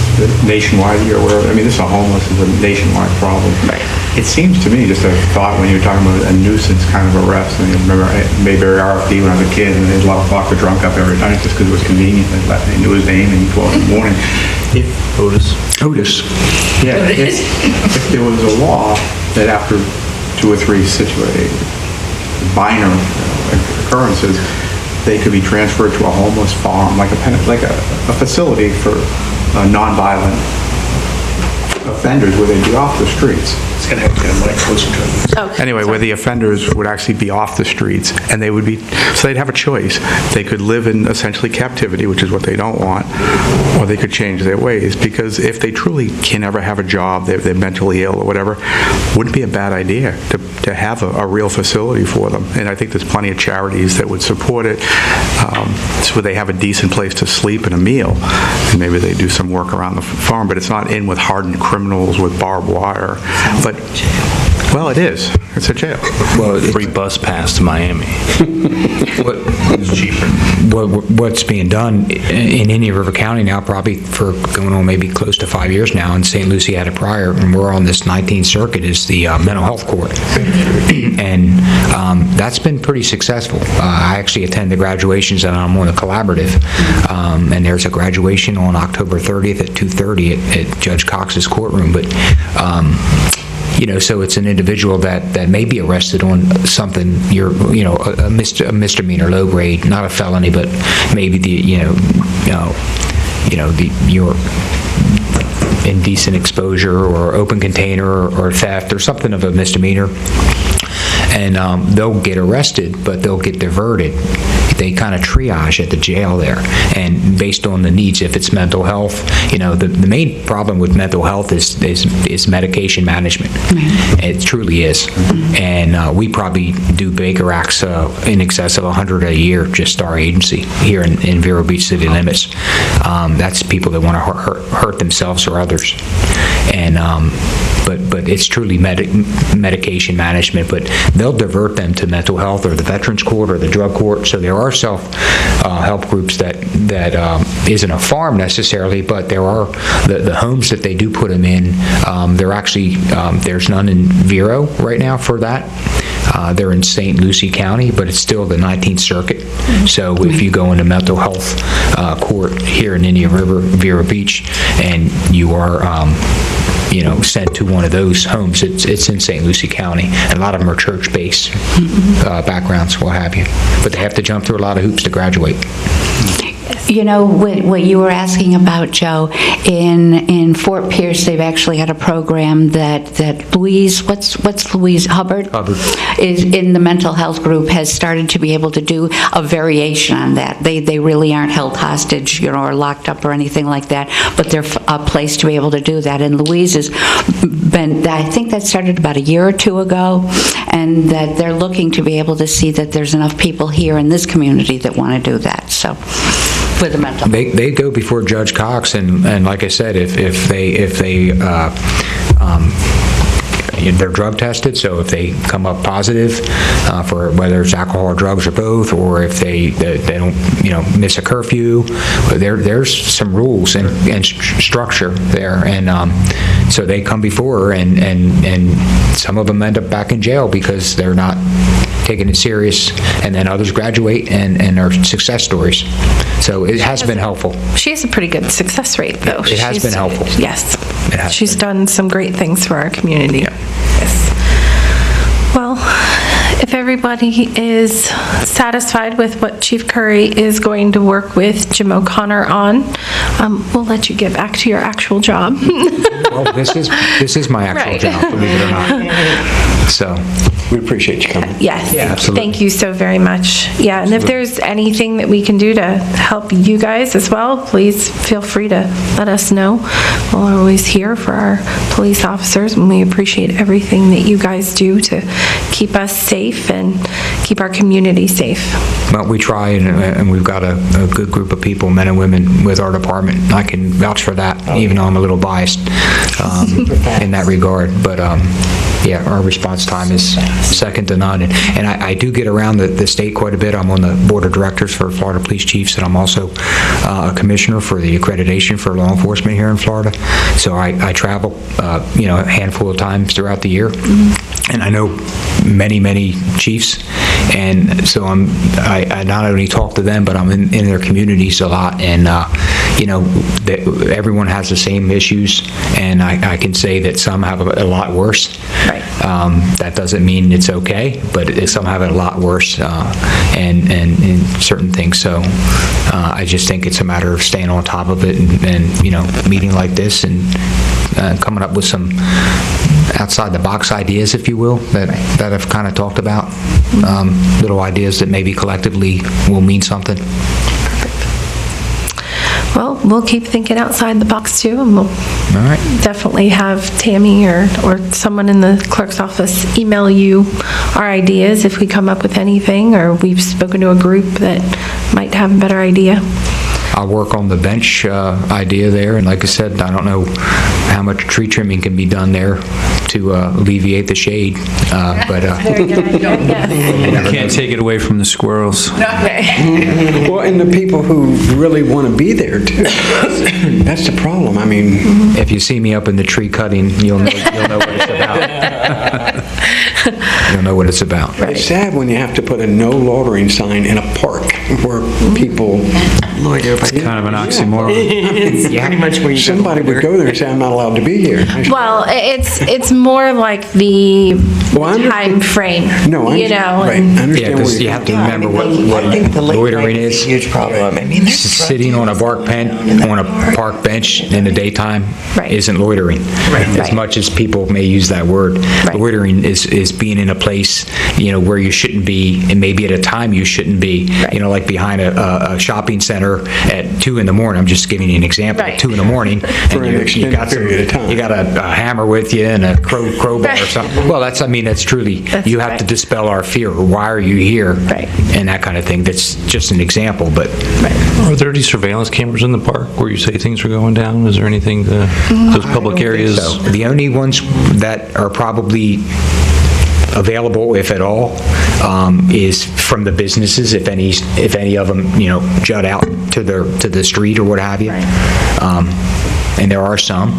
nationwide you're aware of? I mean, this is a nationwide problem. Right. It seems to me, just a thought, when you were talking about a nuisance kind of arrest, and you remember Mayberry RFD when I was a kid, and they'd lock the drunk up every time just because it was convenient. They knew his name, and he'd go out in the morning. Otis. Yeah. If there was a law that after 2 or 3 minor occurrences, they could be transferred to a homeless farm, like a facility for nonviolent offenders where they'd be off the streets. It's going to have to get like closer to it. Anyway, where the offenders would actually be off the streets, and they would be, so they'd have a choice. They could live in essentially captivity, which is what they don't want, or they could change their ways, because if they truly can ever have a job, they're mentally ill or whatever, wouldn't be a bad idea to have a real facility for them. And I think there's plenty of charities that would support it, so they have a decent place to sleep and a meal, and maybe they do some work around the farm, but it's not in with hardened criminals with barbed wire. But, well, it is. It's a jail. Well, free bus pass to Miami. It's cheaper. What's being done in Indian River County now, probably for going on maybe close to 5 years now, and St. Lucie had it prior, and we're on this 19th Circuit, is the mental health court. And that's been pretty successful. I actually attend the graduations, and I'm on the collaborative. And there's a graduation on October 30th at 2:30 at Judge Cox's courtroom. But so it's an individual that may be arrested on something, a misdemeanor, low grade, not a felony, but maybe your indecent exposure or open container or theft or something of a misdemeanor. And they'll get arrested, but they'll get diverted. They kind of triage at the jail there, and based on the needs, if it's mental health, the main problem with mental health is medication management. It truly is. And we probably do Baker Acts in excess of 100 a year, just our agency here in Vero Beach city limits. That's people that want to hurt themselves or others. And but it's truly medication management, but they'll divert them to mental health or the Veterans Court or the drug court. So there are self-help groups that isn't a farm necessarily, but there are the homes that they do put them in. They're actually, there's none in Vero right now for that. They're in St. Lucie County, but it's still the 19th Circuit. So if you go into mental health court here in Indian River, Vero Beach, and you are sent to one of those homes, it's in St. Lucie County. And a lot of them are church-based backgrounds, what have you. But they have to jump through a lot of hoops to graduate. What you were asking about, Joe, in Fort Pierce, they've actually had a program that Louise, what's Louise Hubbard? Is in the mental health group, has started to be able to do a variation on that. They really aren't held hostage, or locked up or anything like that, but they're a place to be able to do that. And Louise has been, I think that started about a year or two ago, and that they're looking to be able to see that there's enough people here in this community that want to do that. So. With the mental. They go before Judge Cox, and like I said, if they're drug tested, so if they come up positive for whether it's alcohol or drugs or both, or if they don't miss a curfew, there's some rules and structure there, and so they come before, and some of them end up back in jail because they're not taking it serious, and then others graduate and are success stories. So it has been helpful. She has a pretty good success rate, though. It has been helpful. Yes. She's been. done some great things for our community. Yes. Well, If everybody is satisfied with what Chief Curry is going to work with Jim O'Connor on, we'll let you get back to your actual job. Well, this is my actual Right. job, believe it or not. So, We appreciate you coming. Yes. Yeah, absolutely. Thank you so very much. Yeah, and if there's anything that we can do to help you guys as well, please feel free to let us know. We're always here for our police officers, and we appreciate everything that you guys do to keep us safe and keep our community safe. well, we try, and we've got a good group of people, men and women, with our department. I can vouch for that, even though I'm a little biased in that regard. But, yeah, our response time is second to none. And I do get around the state quite a bit. I'm on the board of directors for Florida Police Chiefs, and I'm also a commissioner for the accreditation for law enforcement here in Florida. So I travel, a handful of times throughout the year. And I know many chiefs, and so I not only talk to them, but I'm in their communities a lot, and everyone has the same issues, and I can say that some have a lot worse. Right. That doesn't mean it's okay, but some have it a lot worse, and in certain things. So I just think it's a matter of staying on top of it, and meeting like this, and coming up with some outside the box ideas, if you will, that I've kind of talked about. Little ideas that maybe collectively will mean something. Well, we'll keep thinking outside the box too, and we'll All right. definitely have Tammy or someone in the clerk's office email you our ideas if we come up with anything, or we've spoken to a group that might have a better idea. I'll work on the bench idea there, and like I said, I don't know how much tree trimming can be done there to alleviate the shade, but Very good idea, yes. You can't take it away from the squirrels. Well, and the people who really want to be there, too. That's the problem. I mean, if you see me up in the tree cutting, you'll know what it's about. You'll know what it's about. it's sad when you have to put a no loitering sign in a park where people, Loiter, but Kind of an oxymoron. it's pretty much where you go. somebody would go there and say, I'm not allowed to be here. Well, it's more like the Well, I understand. time frame, No, I and understand. Right. I Yeah, understand where because you you're have to coming remember I think the what late loitering night is is. a huge problem. I mean, there's Sitting on a park bench in the daytime Right. isn't loitering. As Right. much as people may use that word. Right. Loitering is being in a place, where you shouldn't be, and maybe at a time you shouldn't be. Right. Like behind a shopping center at 2 in the morning. I'm just giving you an example. Right. At 2 in the morning. For an extended period of time. You got a hammer with you and a crowbar Right. or something. Well, that's truly, That's you have to right. dispel our fear. Why are you here? Right. And that kind of thing. That's just an example, but Are there any surveillance cameras in the park where you say things are going down? Is there anything, those public areas? so the only ones that are probably available, if at all, is from the businesses, if any of them, jut out to the street or what have you. And there are some,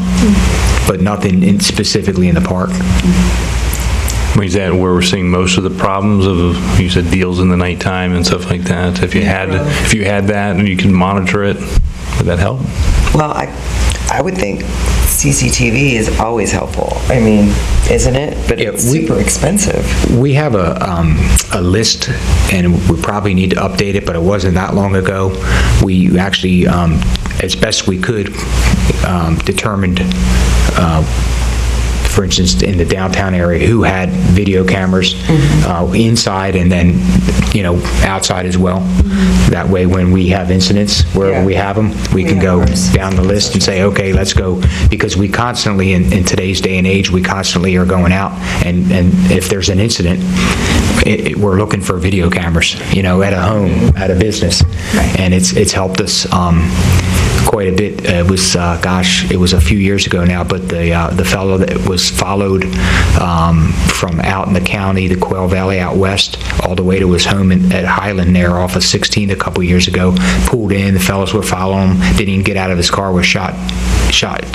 but nothing specifically in the park. I mean, is that where we're seeing most of the problems of, you said deals in the nighttime and stuff like that? If you had that and you can monitor it, would that help? Well, I would think CCTV is always helpful. I mean, isn't it? But Yeah, it's super expensive. We have a list, and we probably need to update it, but it wasn't that long ago. We actually, as best we could, determined, for instance, in the downtown area, who had video cameras inside and then, outside as well. That way, when we have incidents, wherever we have them, we can go down the list and say, okay, let's go, because we constantly, in today's day and age, we constantly are going out, and if there's an incident, we're looking for video cameras, at a home, at a business. And it's helped us quite a bit. It was, it was a few years ago now, but the fellow that was followed from out in the county, the Quail Valley out west, all the way to his home at Highland there off of 16 a couple years ago, pulled in, the fellows were following him, didn't even get out of his car, was shot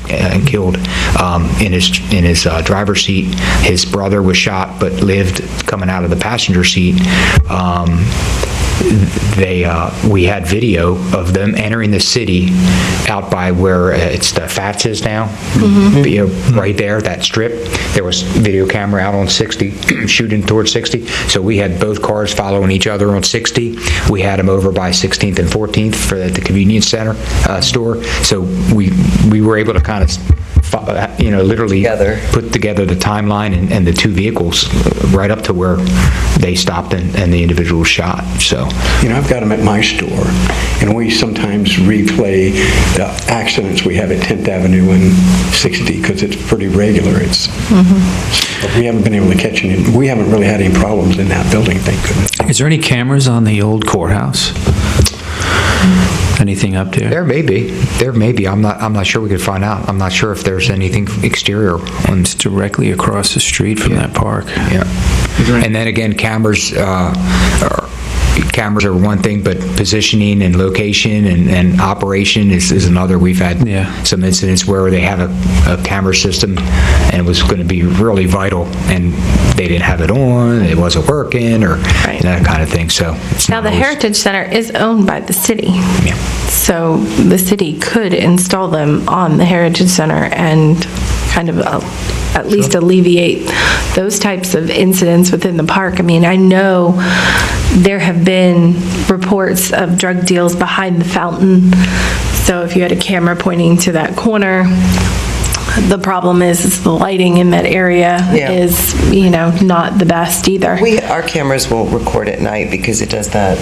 and killed in his driver's seat. His brother was shot but lived coming out of the passenger seat. we had video of them entering the city out by where it's the Fats is now, right there, that strip. There was video camera out on 60, shooting towards 60. So we had both cars following each other on 60. We had them over by 16th and 14th for the convenience center store. So we were able to kind of, literally put together the timeline and the two vehicles right up to where they stopped and the individual shot. So, I've got them at my store, and we sometimes replay the accidents we have at 10th Avenue and 60 because it's pretty regular. But we haven't been able to catch any. We haven't really had any problems in that building, thank goodness. Is there any cameras on the old courthouse? Anything up there? There may be. I'm not sure. We could find out. I'm not sure if there's anything exterior. It's directly across the street from that park. Yeah. And then again, cameras are one thing, but positioning and location and operation is another. We've had some incidents where they have a camera system and it was going to be really vital and they didn't have it on, it wasn't working, or that kind of thing. So now the Heritage Center is owned by the city. Yeah. So the city could install them on the Heritage Center and kind of at least alleviate those types of incidents within the park. I mean, I know there have been reports of drug deals behind the fountain. So if you had a camera pointing to that corner, the problem is the lighting in that area is, not the best either. Our cameras will record at night because it does that.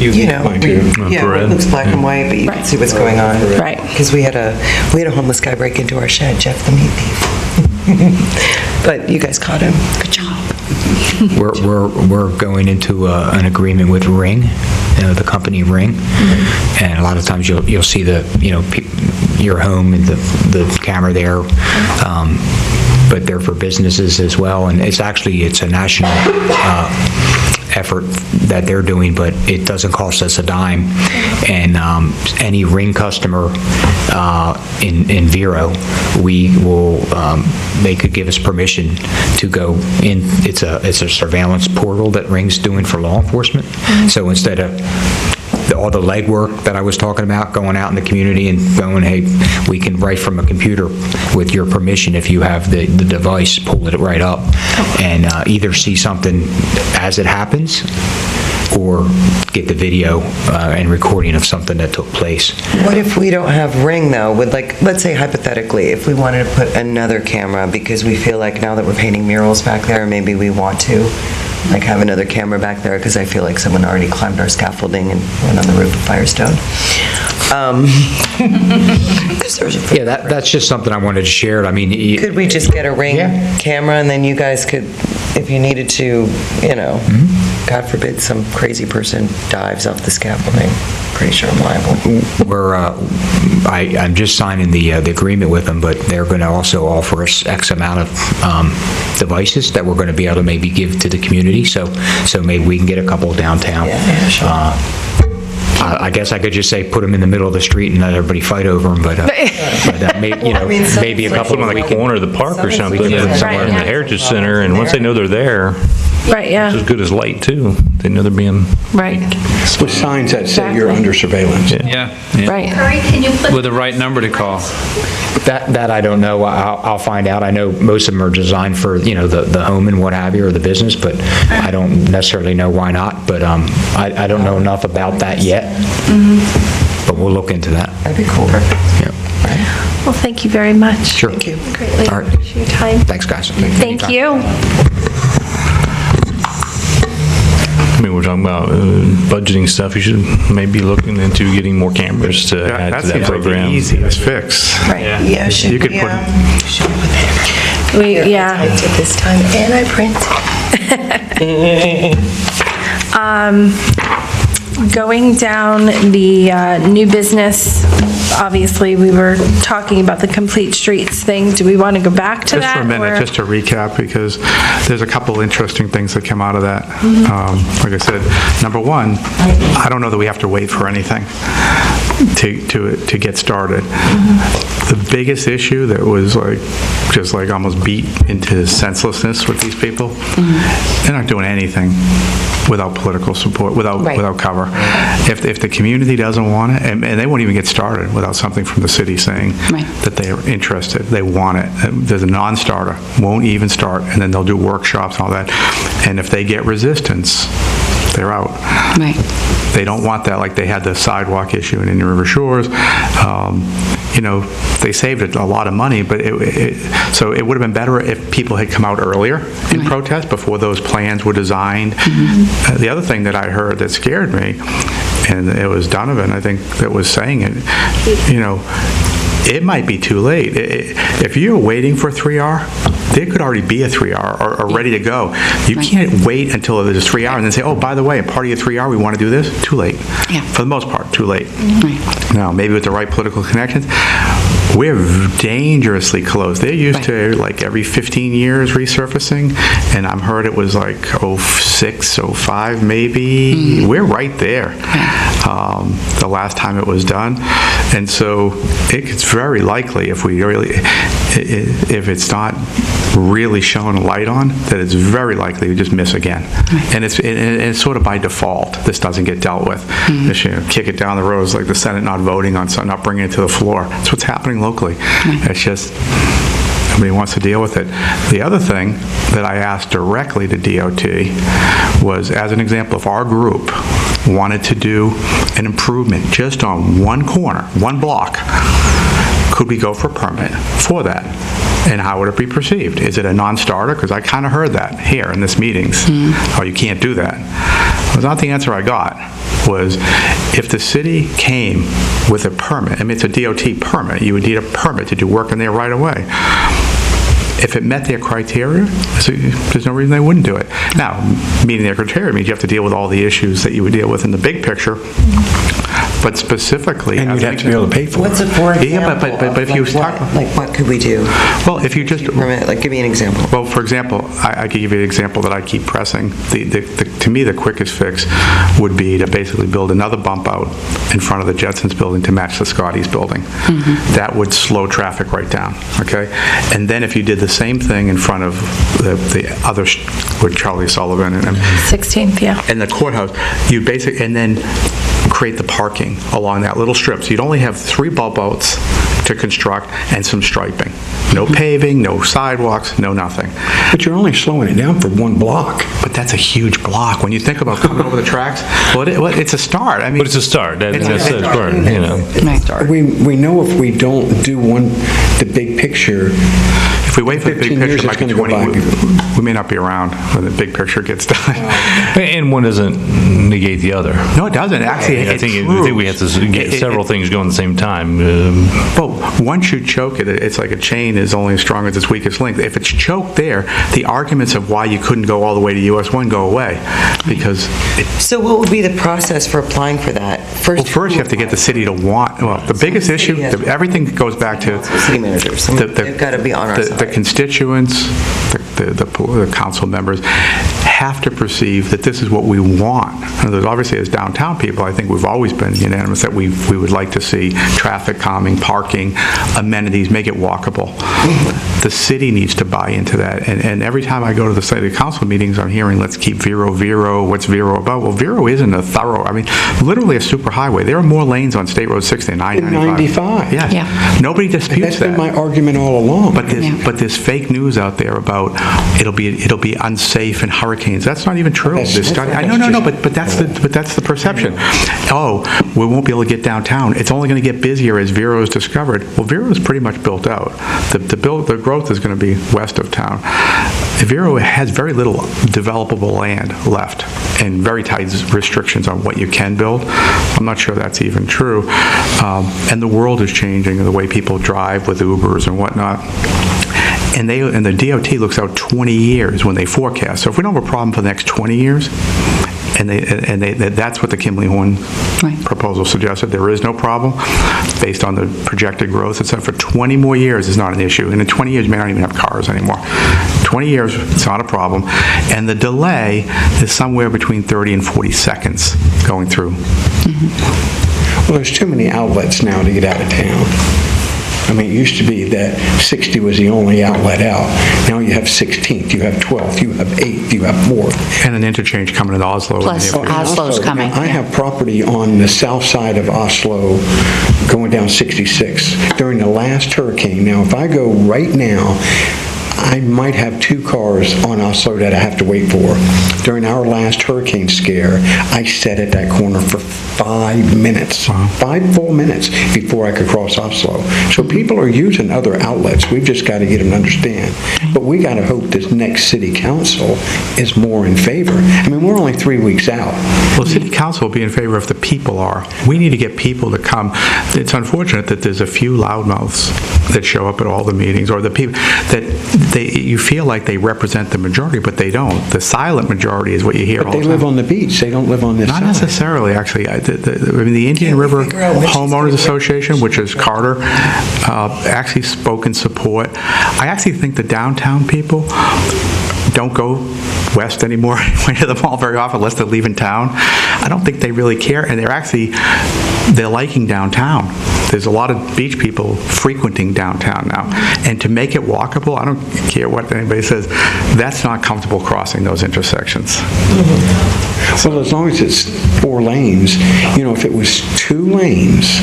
It looks black and white, but you can see what's going on. Right. Because we had a homeless guy break into our shed, Jeff the meat thief. But you guys caught him. Good job. We're going into an agreement with Ring, the company Ring, and a lot of times you'll see your home and the camera there, but they're for businesses as well, and it's a national effort that they're doing, but it doesn't cost us a dime. And any Ring customer in Vero, they could give us permission to go in. It's a surveillance portal that Ring's doing for law enforcement. So instead of all the legwork that I was talking about, going out in the community and going, hey, we can write from a computer with your permission if you have the device, pull it right up, and either see something as it happens or get the video and recording of something that took place. What if we don't have Ring, though? Let's say hypothetically, if we wanted to put another camera because we feel like now that we're painting murals back there, maybe we want to have another camera back there because I feel like someone already climbed our scaffolding and went on the roof of Firestone. That's just something I wanted to share. I mean, could we just get a Ring camera and then you guys could, if you needed to, God forbid some crazy person dives off the scaffolding. Pretty sure I'm liable. I'm just signing the agreement with them, but they're going to also offer us X amount of devices that we're going to be able to maybe give to the community. So maybe we can get a couple downtown. Sure. I guess I could just say put them in the middle of the street and let everybody fight over them, but maybe a couple on the corner of the park or something, somewhere in the Heritage Center, and once they know they're there, it's as good as light too. They know they're being with signs that say you're under surveillance. Right. Curry, can you put With the right number to call. That I don't know. I'll find out. I know most of them are designed for the home and what have you, or the business, but I don't necessarily know why not. But I don't know enough about that yet. But we'll look into that. That'd be cool. Yeah. Well, thank you very much. Sure. Thank you. Greatly All right. appreciate your time. Thanks, guys. Thank you. I mean, we're talking about budgeting stuff. You should maybe be looking into getting more cameras to add to that seems like program. the easiest fix. Right. Yeah, You could put I did this time and I printed. Going down the new business, obviously, we were talking about the complete streets thing. Do we want to go back to Just that? for a minute, or- just to recap, because there's a couple interesting things that come out of that. Like I said, number one, I don't know that we have to wait for anything to get started. The biggest issue that was like just like almost beat into senselessness with these people. They're not doing anything without political support, without cover. If the community doesn't want it, and they won't even get started without something from the city saying that they are interested, they want it. There's a non-starter, won't even start, and then they'll do workshops and all that. And if they get resistance, they're out. Right. They don't want that, like they had the sidewalk issue in Indian River Shores. They saved a lot of money, but so it would have been better if people had come out earlier in protest before those plans were designed. The other thing that I heard that scared me, and it was Donovan, I think, that was saying it, it might be too late. If you're waiting for a 3R, there could already be a 3R or ready to go. You can't wait until there's a 3R and then say, oh, by the way, part of your 3R, we want to do this. Too late. Yeah. For the most part, too late. Now, maybe with the right political connections, we're dangerously close. They're used to like every 15 years resurfacing, and I've heard it was like 06, 05 maybe. We're right there. The last time it was done. And so it's very likely if it's not really shown a light on, that it's very likely to just miss again. And it's sort of by default. This doesn't get dealt with. Just, kick it down the road. It's like the Senate not voting on something, not bringing it to the floor. That's what's happening locally. It's just nobody wants to deal with it. The other thing that I asked directly to DOT was, as an example, if our group wanted to do an improvement just on one corner, one block, could we go for a permit for that? And how would it be perceived? Is it a non-starter? Because I kind of heard that here in this meetings. Oh, you can't do that. It was not the answer I got. Was if the city came with a permit, I mean, it's a DOT permit, you would need a permit to do work in there right away. If it met their criteria, there's no reason they wouldn't do it. Now, meeting their criteria means you have to deal with all the issues that you would deal with in the big picture, but specifically... And you'd have to be able to pay for it. What's a for example? Yeah, but if you talk... Like, what could we do? Well, if you just... Like, give me an example. Well, for example, I could give you an example that I keep pressing. To me, the quickest fix would be to basically build another bump out in front of the Jetsons building to match the Scotty's building. That would slow traffic right down, okay? And then if you did the same thing in front of the other, with Charlie Sullivan and 16th, yeah. and the courthouse, you basically, and then create the parking along that little strip. So you'd only have 3 bulb outs to construct and some striping. No paving, no sidewalks, no nothing. But you're only slowing it down for one block. But that's a huge block. When you think about coming over the tracks, well, it's a start. I mean, But it's a start. That's a start, We know if we don't do the big picture, if we wait for the big 15 picture, years, it might be it's gonna 20. go by. We may not be around when the big picture gets done. And one doesn't negate the other. No, it doesn't. Actually, I think we have to get several things going at the same time. Well, once you choke it, it's like a chain is only as strong as its weakest link. If it's choked there, the arguments of why you couldn't go all the way to US 1 go away, because... So what would be the process for applying for that? First you have to get the city to want... Well, the biggest issue, everything goes back to... City managers. They've got to be on our side. The constituents, the council members have to perceive that this is what we want. And obviously, as downtown people, I think we've always been unanimous that we would like to see traffic calming, parking, amenities, make it walkable. The city needs to buy into that. And every time I go to the city council meetings, I'm hearing, let's keep Vero. What's Vero about? Well, Vero isn't a thorough, I mean, literally a super highway. There are more lanes on State Road 60 than 95. Yeah. Nobody disputes that. That's been my argument all along. But there's fake news out there about it'll be unsafe in hurricanes. That's not even true. But that's the perception. Oh, we won't be able to get downtown. It's only going to get busier as Vero is discovered. Well, Vero is pretty much built out. The growth is going to be west of town. Vero has very little developable land left and very tight restrictions on what you can build. I'm not sure that's even true. And the world is changing, the way people drive with Ubers and whatnot. And the DOT looks out 20 years when they forecast. So if we don't have a problem for the next 20 years, and that's what the Kimberly Horn proposal suggested. There is no problem based on the projected growth. It's for 20 more years is not an issue. And in 20 years, you may not even have cars anymore. 20 years, it's not a problem. And the delay is somewhere between 30 and 40 seconds going through. Well, there's too many outlets now to get out of town. I mean, it used to be that 60 was the only outlet out. Now you have 16th, you have 12th, you have 8th, you have 4th. And an interchange coming into Oslo. Plus And Oslo's also, coming. I have property on the south side of Oslo going down 66 during the last hurricane. Now, if I go right now, I might have 2 cars on Oslo that I have to wait for. During our last hurricane scare, I sat at that corner for 5 minutes, 5 full minutes before I could cross Oslo. So people are using other outlets. We've just got to get them to understand. But we got to hope this next city council is more in favor. I mean, we're only 3 weeks out. Well, city council will be in favor if the people are. We need to get people to come. It's unfortunate that there's a few loudmouths that show up at all the meetings, or the people that you feel like they represent the majority, but they don't. The silent majority is what you hear all But the they time. live on the beach. They don't live on this Not side. necessarily, actually. I mean, the Indian Can't we River figure out which is Homeowners gonna Association, which is Carter, actually spoke in support. I actually think the downtown people don't go west anymore to the mall very often unless they're leaving town. I don't think they really care, and they're liking downtown. There's a lot of beach people frequenting downtown now, and to make it walkable, I don't care what anybody says, that's not comfortable crossing those intersections. Well, as long as it's 4 lanes, if it was 2 lanes,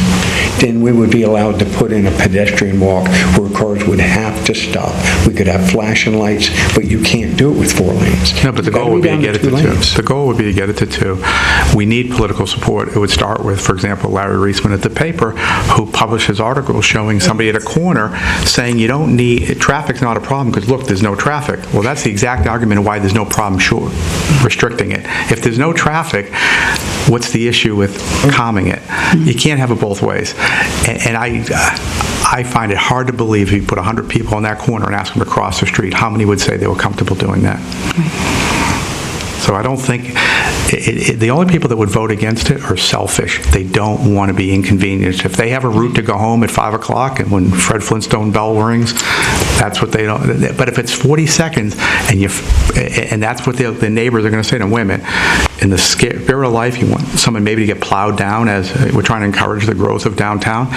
then we would be allowed to put in a pedestrian walk where cars would have to stop. We could have flashing lights, but you can't do it with 4 lanes. No, but the goal would be to get it to 2. The goal would be to get it to 2. We need political support. It would start with, for example, Larry Reisman at the paper, who publishes articles showing somebody at a corner saying you don't need, traffic's not a problem because look, there's no traffic. Well, that's the exact argument of why there's no problem restricting it. If there's no traffic, what's the issue with calming it? You can't have it both ways. And I find it hard to believe if you put 100 people in that corner and ask them to cross the street, how many would say they were comfortable doing that? So I don't think, the only people that would vote against it are selfish. They don't want to be inconvenienced. If they have a route to go home at 5 o'clock and when Fred Flintstone bell rings, that's what they don't, but if it's 40 seconds and that's what the neighbors are going to say to women, in the spirit of life, you want someone maybe to get plowed down as we're trying to encourage the growth of downtown,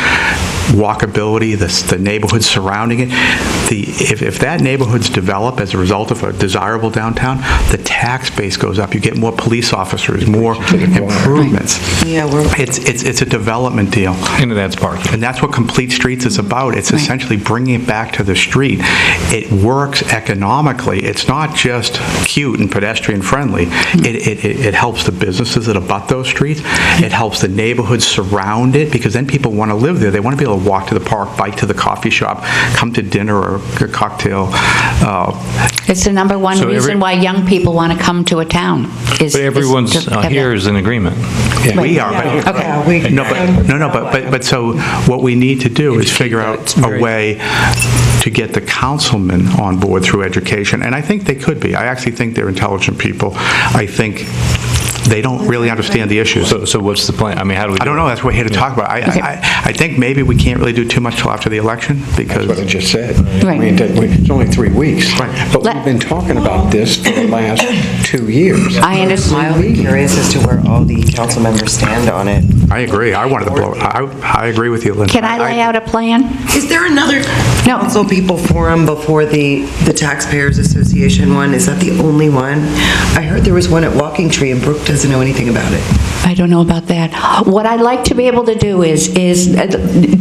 walkability, the neighborhood surrounding it. If that neighborhood's developed as a result of a desirable downtown, the tax base goes up. You get more police officers, more improvements. Yeah, it's a development deal. And that's parking. And that's what Complete Streets is about. It's essentially bringing it back to the street. It works economically. It's not just cute and pedestrian friendly. It helps the businesses that abut those streets. It helps the neighborhoods surround it because then people want to live there. They want to be able to walk to the park, bike to the coffee shop, come to dinner or a cocktail. It's the number one reason why young people want to come to a town. But everyone's here is in agreement. Yeah. We are. But so what we need to do is figure out a way to get the councilmen on board through education, and I think they could be. I actually think they're intelligent people. I think they don't really understand the issues. So what's the plan? I mean, how do we do I don't know. That's what we're here to talk about. I think maybe we can't really do too much till after the election because... That's what I just said. Right. I mean, it's only 3 weeks. Right. But we've been talking about this for the last 2 years. I understand. mildly curious as to where all the council members stand on it. I agree. I wanted to blow it. I agree with you, Linda. Can I lay out a plan? Is there another No. council people forum before the Taxpayers Association one? Is that the only one? I heard there was one at Walking Tree and Brooke doesn't know anything about it. I don't know about that. What I'd like to be able to do is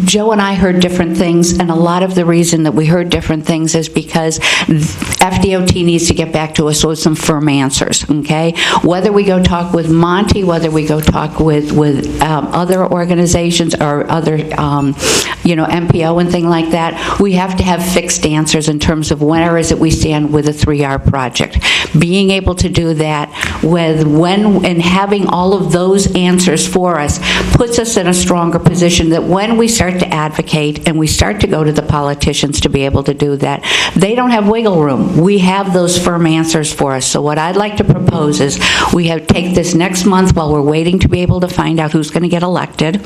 Joe and I heard different things, and a lot of the reason that we heard different things is because FDOT needs to get back to us with some firm answers, okay? Whether we go talk with Monty, whether we go talk with other organizations or other, MPO and things like that, we have to have fixed answers in terms of where is it we stand with a 3R project. Being able to do that and having all of those answers for us puts us in a stronger position that when we start to advocate and we start to go to the politicians to be able to do that, they don't have wiggle room. We have those firm answers for us. So what I'd like to propose is we take this next month while we're waiting to be able to find out who's going to get elected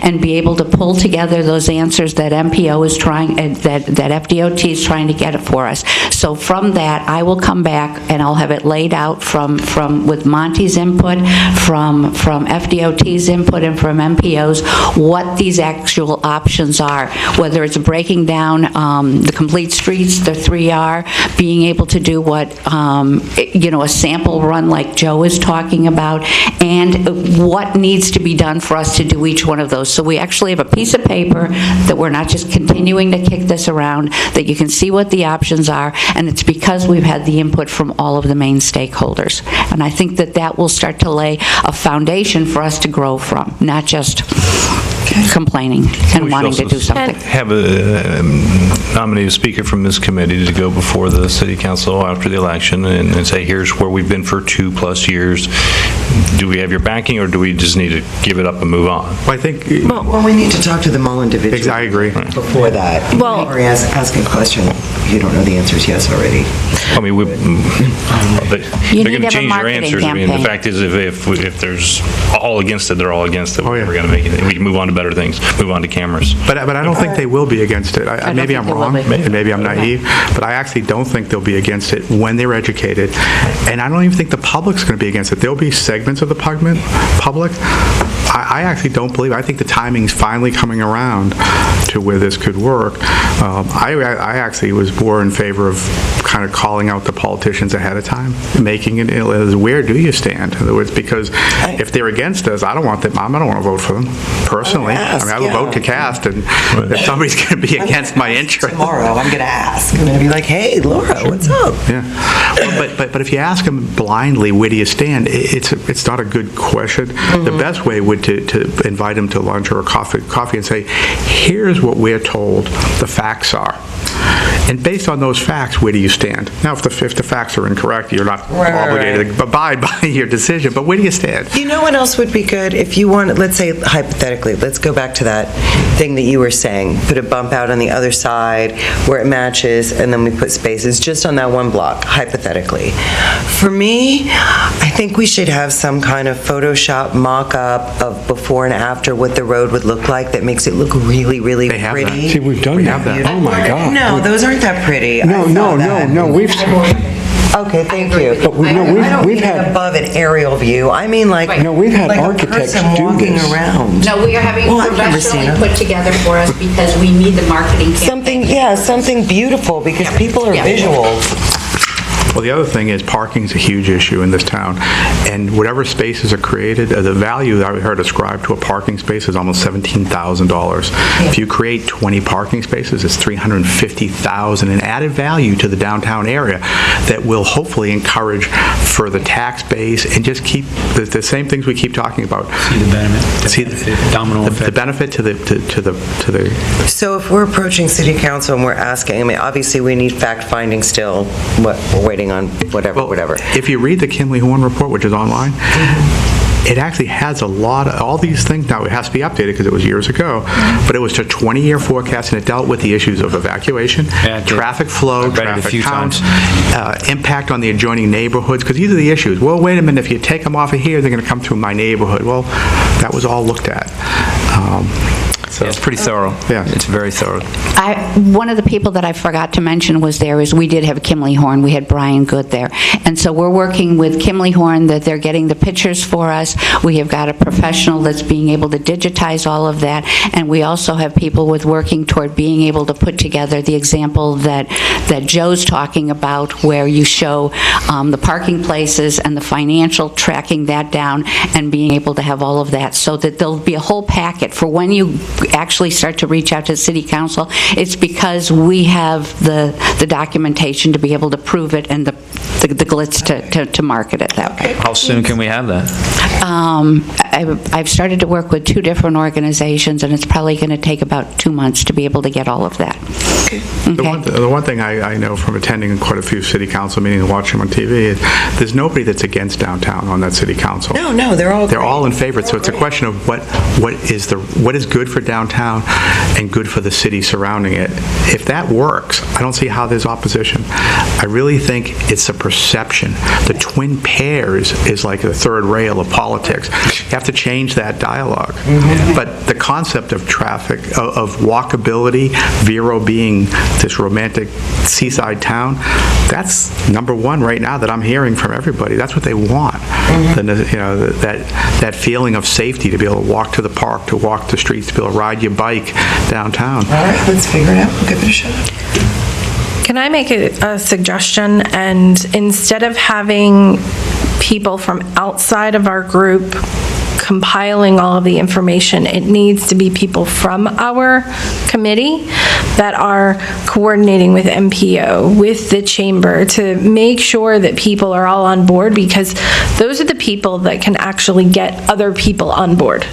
and be able to pull together those answers that MPO is trying, that FDOT is trying to get it for us. So from that, I will come back and I'll I'll have it laid out with Monty's input, from FDOT's input, and from MPO's, what these actual options are, whether it's breaking down the complete streets, the 3R, being able to do what, a sample run like Joe is talking about, and what needs to be done for us to do each one of those. So we actually have a piece of paper that we're not just continuing to kick this around, that you can see what the options are, and it's because we've had the input from all of the main stakeholders. And I think that will start to lay a foundation for us to grow from, not just complaining and wanting to do something. Have a nominated speaker from this committee to go before the city council after the election and say, here's where we've been for 2+ years. Do we have your backing, or do we just need to give it up and move on? Well, I think... Well, we need to talk to them all individually. I agree. Before that. Well- Or ask a question. You don't know the answers, yes, already. I mean, they're going to change their marketing answers. I mean, the campaign. fact is, if there's all against it, they're all against it. Oh, yeah. We're going to make it. We can move on to better things, move on to cameras. But I don't think they will be against it. don't Maybe think I'm they will wrong, be. and maybe I'm naive, but I actually don't think they'll be against it when they're educated. And I don't even think the public's going to be against it. There'll be segments of the public. I actually don't believe. I think the timing's finally coming around to where this could work. I actually was more in favor of kind of calling out the politicians ahead of time, making it as where do you stand? In other words, because if they're against us, I don't want to vote for them personally. I have a vote to cast, and if somebody's going to be against my interest Tomorrow, I'm going to ask. I'm going to be like, hey, Laura, what's up? Yeah, well, but if you ask them blindly, where do you stand? It's not a good question. The best way would to invite them to lunch or a coffee and say, here's what we're told the facts are. And based on those facts, where do you stand? Now, if the facts are incorrect, you're not obligated to abide by your decision, but where do you stand? You know what else would be good? If you want, let's say hypothetically, let's go back to that thing that you were saying, put a bump out on the other side where it matches, and then we put spaces just on that one block, hypothetically. For me, I think we should have some kind of Photoshop mock-up of before and after what the road would look like that makes it look really, really They have that. pretty. See, we've done that. Oh, my God. No, those aren't that pretty. No, we've... Okay, thank you. But we- no, we've- I don't we've mean had- above an aerial view. I mean like No, we've had like architects a person do walking this. around. No, we are having Well, I've never seen professionally it. put together for us because we need the marketing campaign. Something beautiful because people are visual. Well, the other thing is parking is a huge issue in this town, and whatever spaces are created, the value that I heard ascribed to a parking space is almost $17,000. If you create 20 parking spaces, it's $350,000 in added value to the downtown area that will hopefully encourage further tax base and just keep the same things we keep talking about. See the benefit, domino effect. The benefit to the So if we're approaching city council and we're asking, I mean, obviously we need fact-finding still, what we're waiting on, whatever. If you read the Kimley Horn report, which is online, it actually has a lot of, all these things, now it has to be updated because it was years ago, but it was a 20-year forecast, and it dealt with the issues of evacuation, traffic flow, I've read it a traffic few counts, times. impact on the adjoining neighborhoods, because these are the issues. Well, wait a minute, if you take them off of here, they're going to come through my neighborhood. Well, that was all looked at. Yeah, it's pretty thorough. Yeah. It's very thorough. One of the people that I forgot to mention was there is we did have Kimley Horn. We had Brian Good there. And so we're working with Kimley Horn that they're getting the pictures for us. We have got a professional that's being able to digitize all of that. And we also have people with working toward being able to put together the example that Joe's talking about, where you show the parking places and the financial, tracking that down and being able to have all of that, so that there'll be a whole packet for when you actually start to reach out to city council. It's because we have the documentation to be able to prove it and the glitz to market it that way. How soon can we have that? I've started to work with 2 different organizations, and it's probably going to take about 2 months to be able to get all of that. The one thing I know from attending quite a few city council meetings and watching them on TV is there's nobody that's against downtown on that city council. No, they're all in favor. So it's a question of what is good for downtown and good for the city surrounding it. If that works, I don't see how there's opposition. I really think it's a perception. The twin pairs is like the third rail of politics. You have to change that dialogue. But the concept of traffic, of walkability, Vero being this romantic seaside town, that's number one right now that I'm hearing from everybody. That's what they want. That feeling of safety, to be able to walk to the park, to walk the streets, to be able to ride your bike downtown. All right, let's figure it out. We'll give it a shot. Can I make a suggestion? And instead of having people from outside of our group compiling all of the information, it needs to be people from our committee that are coordinating with MPO, with the chamber, to make sure that people are all on board, because those are the people that can actually get other people on board.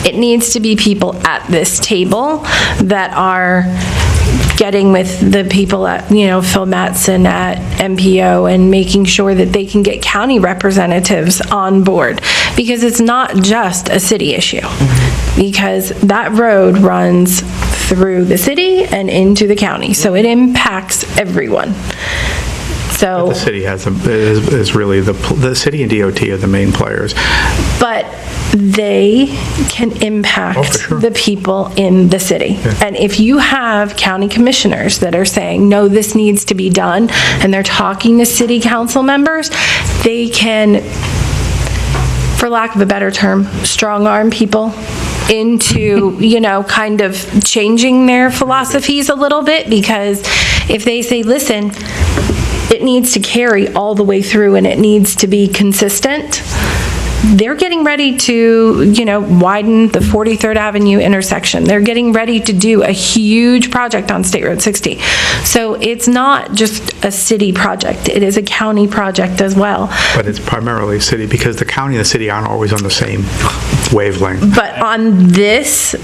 It needs to be people at this table that are getting with the people at, Phil Mattson at MPO and making sure that they can get county representatives on board, because it's not just a city issue, because that road runs through the city and into the county, so it impacts everyone. So the city is really the city and DOT are the main players. But they can impact the people in the city. Yeah. And if you have county commissioners that are saying, no, this needs to be done, and they're talking to city council members, they can, for lack of a better term, strong arm people into, kind of changing their philosophies a little bit, because if they say, listen, it needs to carry all the way through and it needs to be consistent, they're getting ready to, widen the 43rd Avenue intersection. They're getting ready to do a huge project on State Road 60. So it's not just a city project. It is a county project as well. But it's primarily city, because the county and the city aren't always on the same wavelength. But on this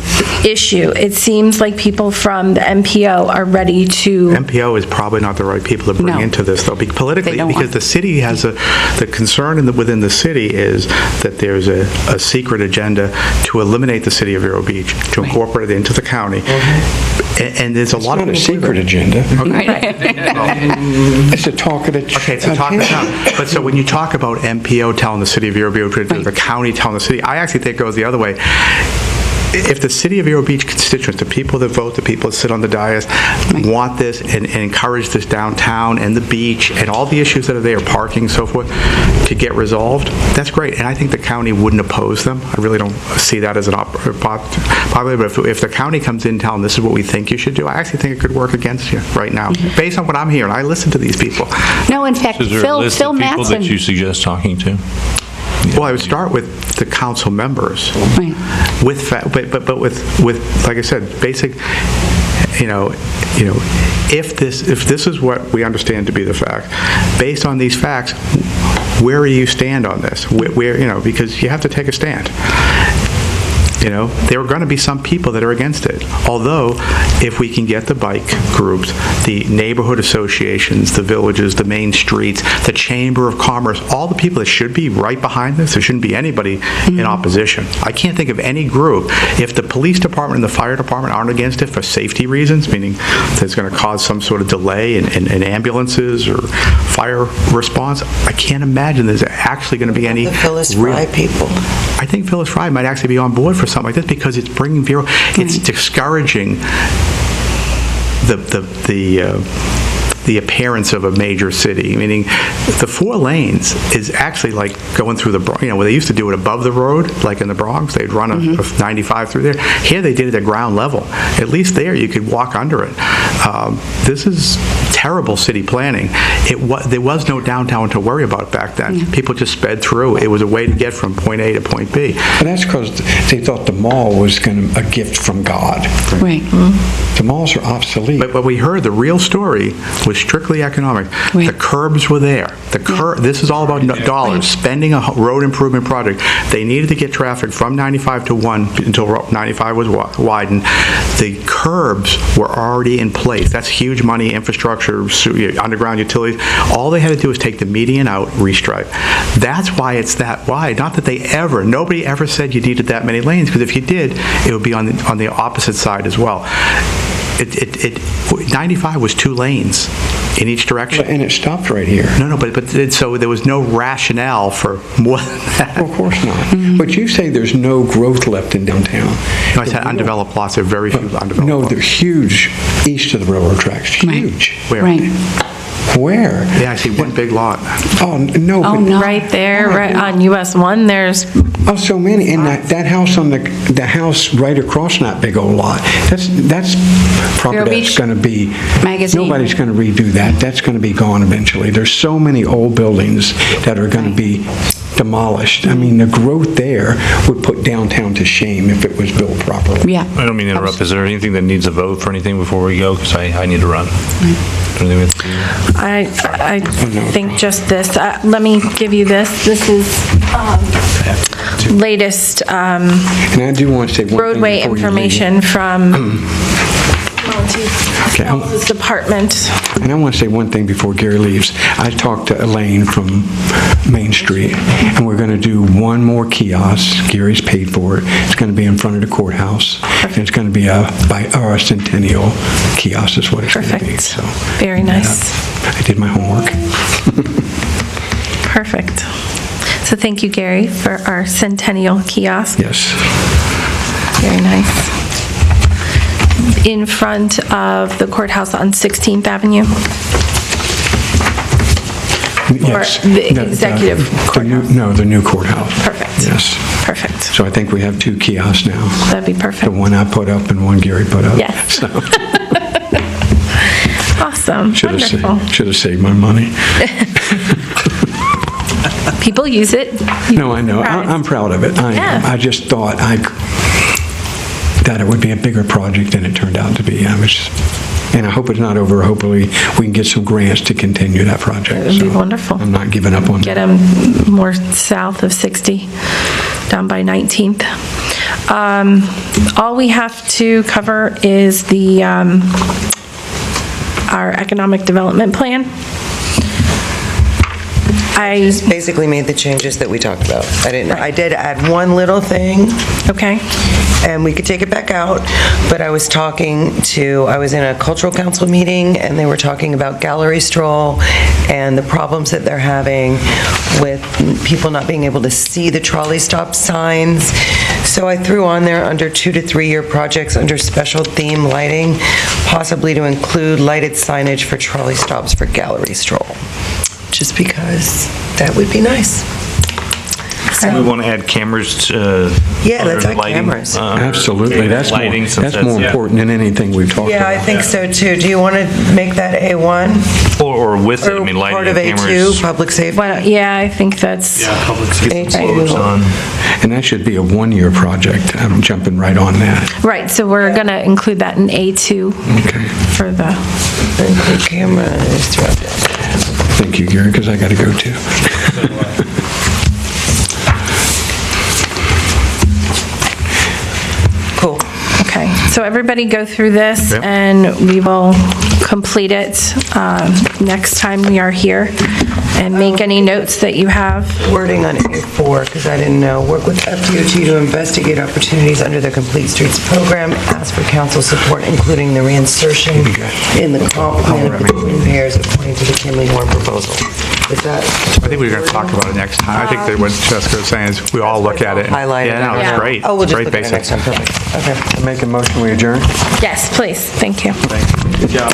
issue, it seems like people from the MPO are ready to... MPO is probably not the right people to bring into this, though, politically, because the city has the concern within the city is that there's a secret agenda to eliminate the City of Vero Beach, to incorporate it into the county. And there's a lot of... It's not a secret agenda. Okay. It's a talk of the town. Okay, it's a talk of the town. But so when you talk about MPO telling the City of Vero Beach, the county telling the city, I actually think it goes the other way. If the City of Vero Beach constituents, the people that vote, the people that sit on the dais, want this and encourage this downtown and the beach and all the issues that are there, parking and so forth, to get resolved, that's great. And I think the county wouldn't oppose them. I really don't see that as an possibility. But if the county comes in telling this is what we think you should do, I actually think it could work against you right now, based on what I'm hearing. I listen to these people. No, in fact, Is there a list of people that you suggest talking to? Well, I would start with the council members, right? But with like I said, basic. If this is what we understand to be the fact, based on these facts, where do you stand on this? Where because you have to take a stand. There are going to be some people that are against it. Although, if we can get the bike groups, the neighborhood associations, the villages, the main streets, the Chamber of Commerce, all the people that should be right behind this, there shouldn't be anybody in opposition. I can't think of any group. If the police department and the fire department aren't against it for safety reasons, meaning that it's going to cause some sort of delay in ambulances or fire response, I can't imagine there's actually going to be any the Phyllis Fry people. I think Phyllis Fry might actually be on board for something like this, because it's bringing Vero, it's discouraging the appearance of a major city, meaning the 4 lanes is actually like going through where they used to do it above the road, like in the Bronx, they'd run a 95 through there. Here they did it at ground level. At least there you could walk under it. This is terrible city planning. There was no downtown to worry about back then. People just sped through. It was a way to get from point A to point B. But that's because they thought the mall was a gift from God. Right. The malls are obsolete. But we heard the real story was strictly economic. Right. The curbs were there. This is all about dollars, spending a road improvement project. They needed to get traffic from 95 to 1 until 95 was widened. The curbs were already in place. That's huge money, infrastructure, underground utilities. All they had to do was take the median out, restripe. That's why it's that wide. Not that nobody ever said you needed that many lanes, because if you did, it would be on the opposite side as well. 95 was 2 lanes. in each direction. And it stopped right here. No, so there was no rationale for more than that. Of course not. But you say there's no growth left in downtown. No, I said undeveloped lots, there are very few undeveloped No, lots. they're huge east of the railroad tracks, huge. Where? Right. Where? Yeah, I see one big lot. Oh, no. Oh, but- no. Right there, right on US 1, there's, Oh, so many, and that house on the house right across that big old lot, that's property that's Beach going to be, Magazine. nobody's going to redo that, that's going to be gone eventually. There's so many old buildings that are going to be demolished. I mean, the growth there would put downtown to shame if it was built properly. Yeah. I don't mean to interrupt. Is there anything that needs a vote for anything before we go? Because I need to run. Anything we have to do? I think just this. Let me give you this. This is latest And I do want to say one thing roadway before you leave. information from Okay, the department. And I want to say one thing before Gary leaves. I talked to Elaine from Main Street, and we're going to do one more kiosk. Gary's paid for it. It's going to be in front of the courthouse, and it's going to be a centennial kiosk is what it's going to be. Perfect. So Very nice. I did my homework. Perfect. So thank you, Gary, for our centennial kiosk. Yes. Very nice. In front of the courthouse on 16th Avenue. Yes. the executive courthouse? No, the new courthouse. Perfect. Yes. Perfect. So I think we have two kiosks now. That'd be The perfect. one I put up and one Gary put up. Yes. So Awesome. Wonderful. should have saved my money. People use it. No, I know. I'm proud of it. I am. Yeah. I just thought that it would be a bigger project than it turned out to be. And I hope it's not over. Hopefully, we can get some grants to continue that project. It would be So wonderful. I'm not giving up on Get that. them more south of 60, down by 19th. All we have to cover is the, our economic development plan. I, Basically made the changes that we talked about. I did add one little thing, okay, and we could take it back out, but I was in a cultural council meeting, and they were talking about gallery stroll and the problems that they're having with people not being able to see the trolley stop signs. So I threw on there under 2 to 3 year projects under special theme lighting, possibly to include lighted signage for trolley stops for gallery stroll, just because that would be nice. We want to add cameras Yeah, under let's the add lighting, cameras. Absolutely. That's lighting, since more important than anything we've talked about. Yeah, I think so too. Do you want to make that A1? Or with it, I mean, Or lighting part of and A2, cameras. public safety? why don't, yeah, I think that's, Public safety A2. floors on. And that should be a one-year project. I'm jumping right on that. right, so we're going to include that in A2 for the, Cameras throughout the- Thank you, Gary, because I got to go too. Cool. okay. So everybody go through this, and we will complete it next time we are here, and make any notes that you have. Wording on A4, because I didn't know. Work with FDOT to investigate opportunities under the Complete Streets program. Ask for council support, including the reinsertion in the comp plan of between pairs according to the Kinley Horn proposal. Is that? I think we're going to talk about it next time. I think that what Jessica was saying is we all look at it. and- Highlighted. Yeah, no, Yeah. it's great. Oh, we'll It's just great look at it next basics. time. Perfect. Okay. Make a motion, we adjourn? Yes, please, thank you. Good job.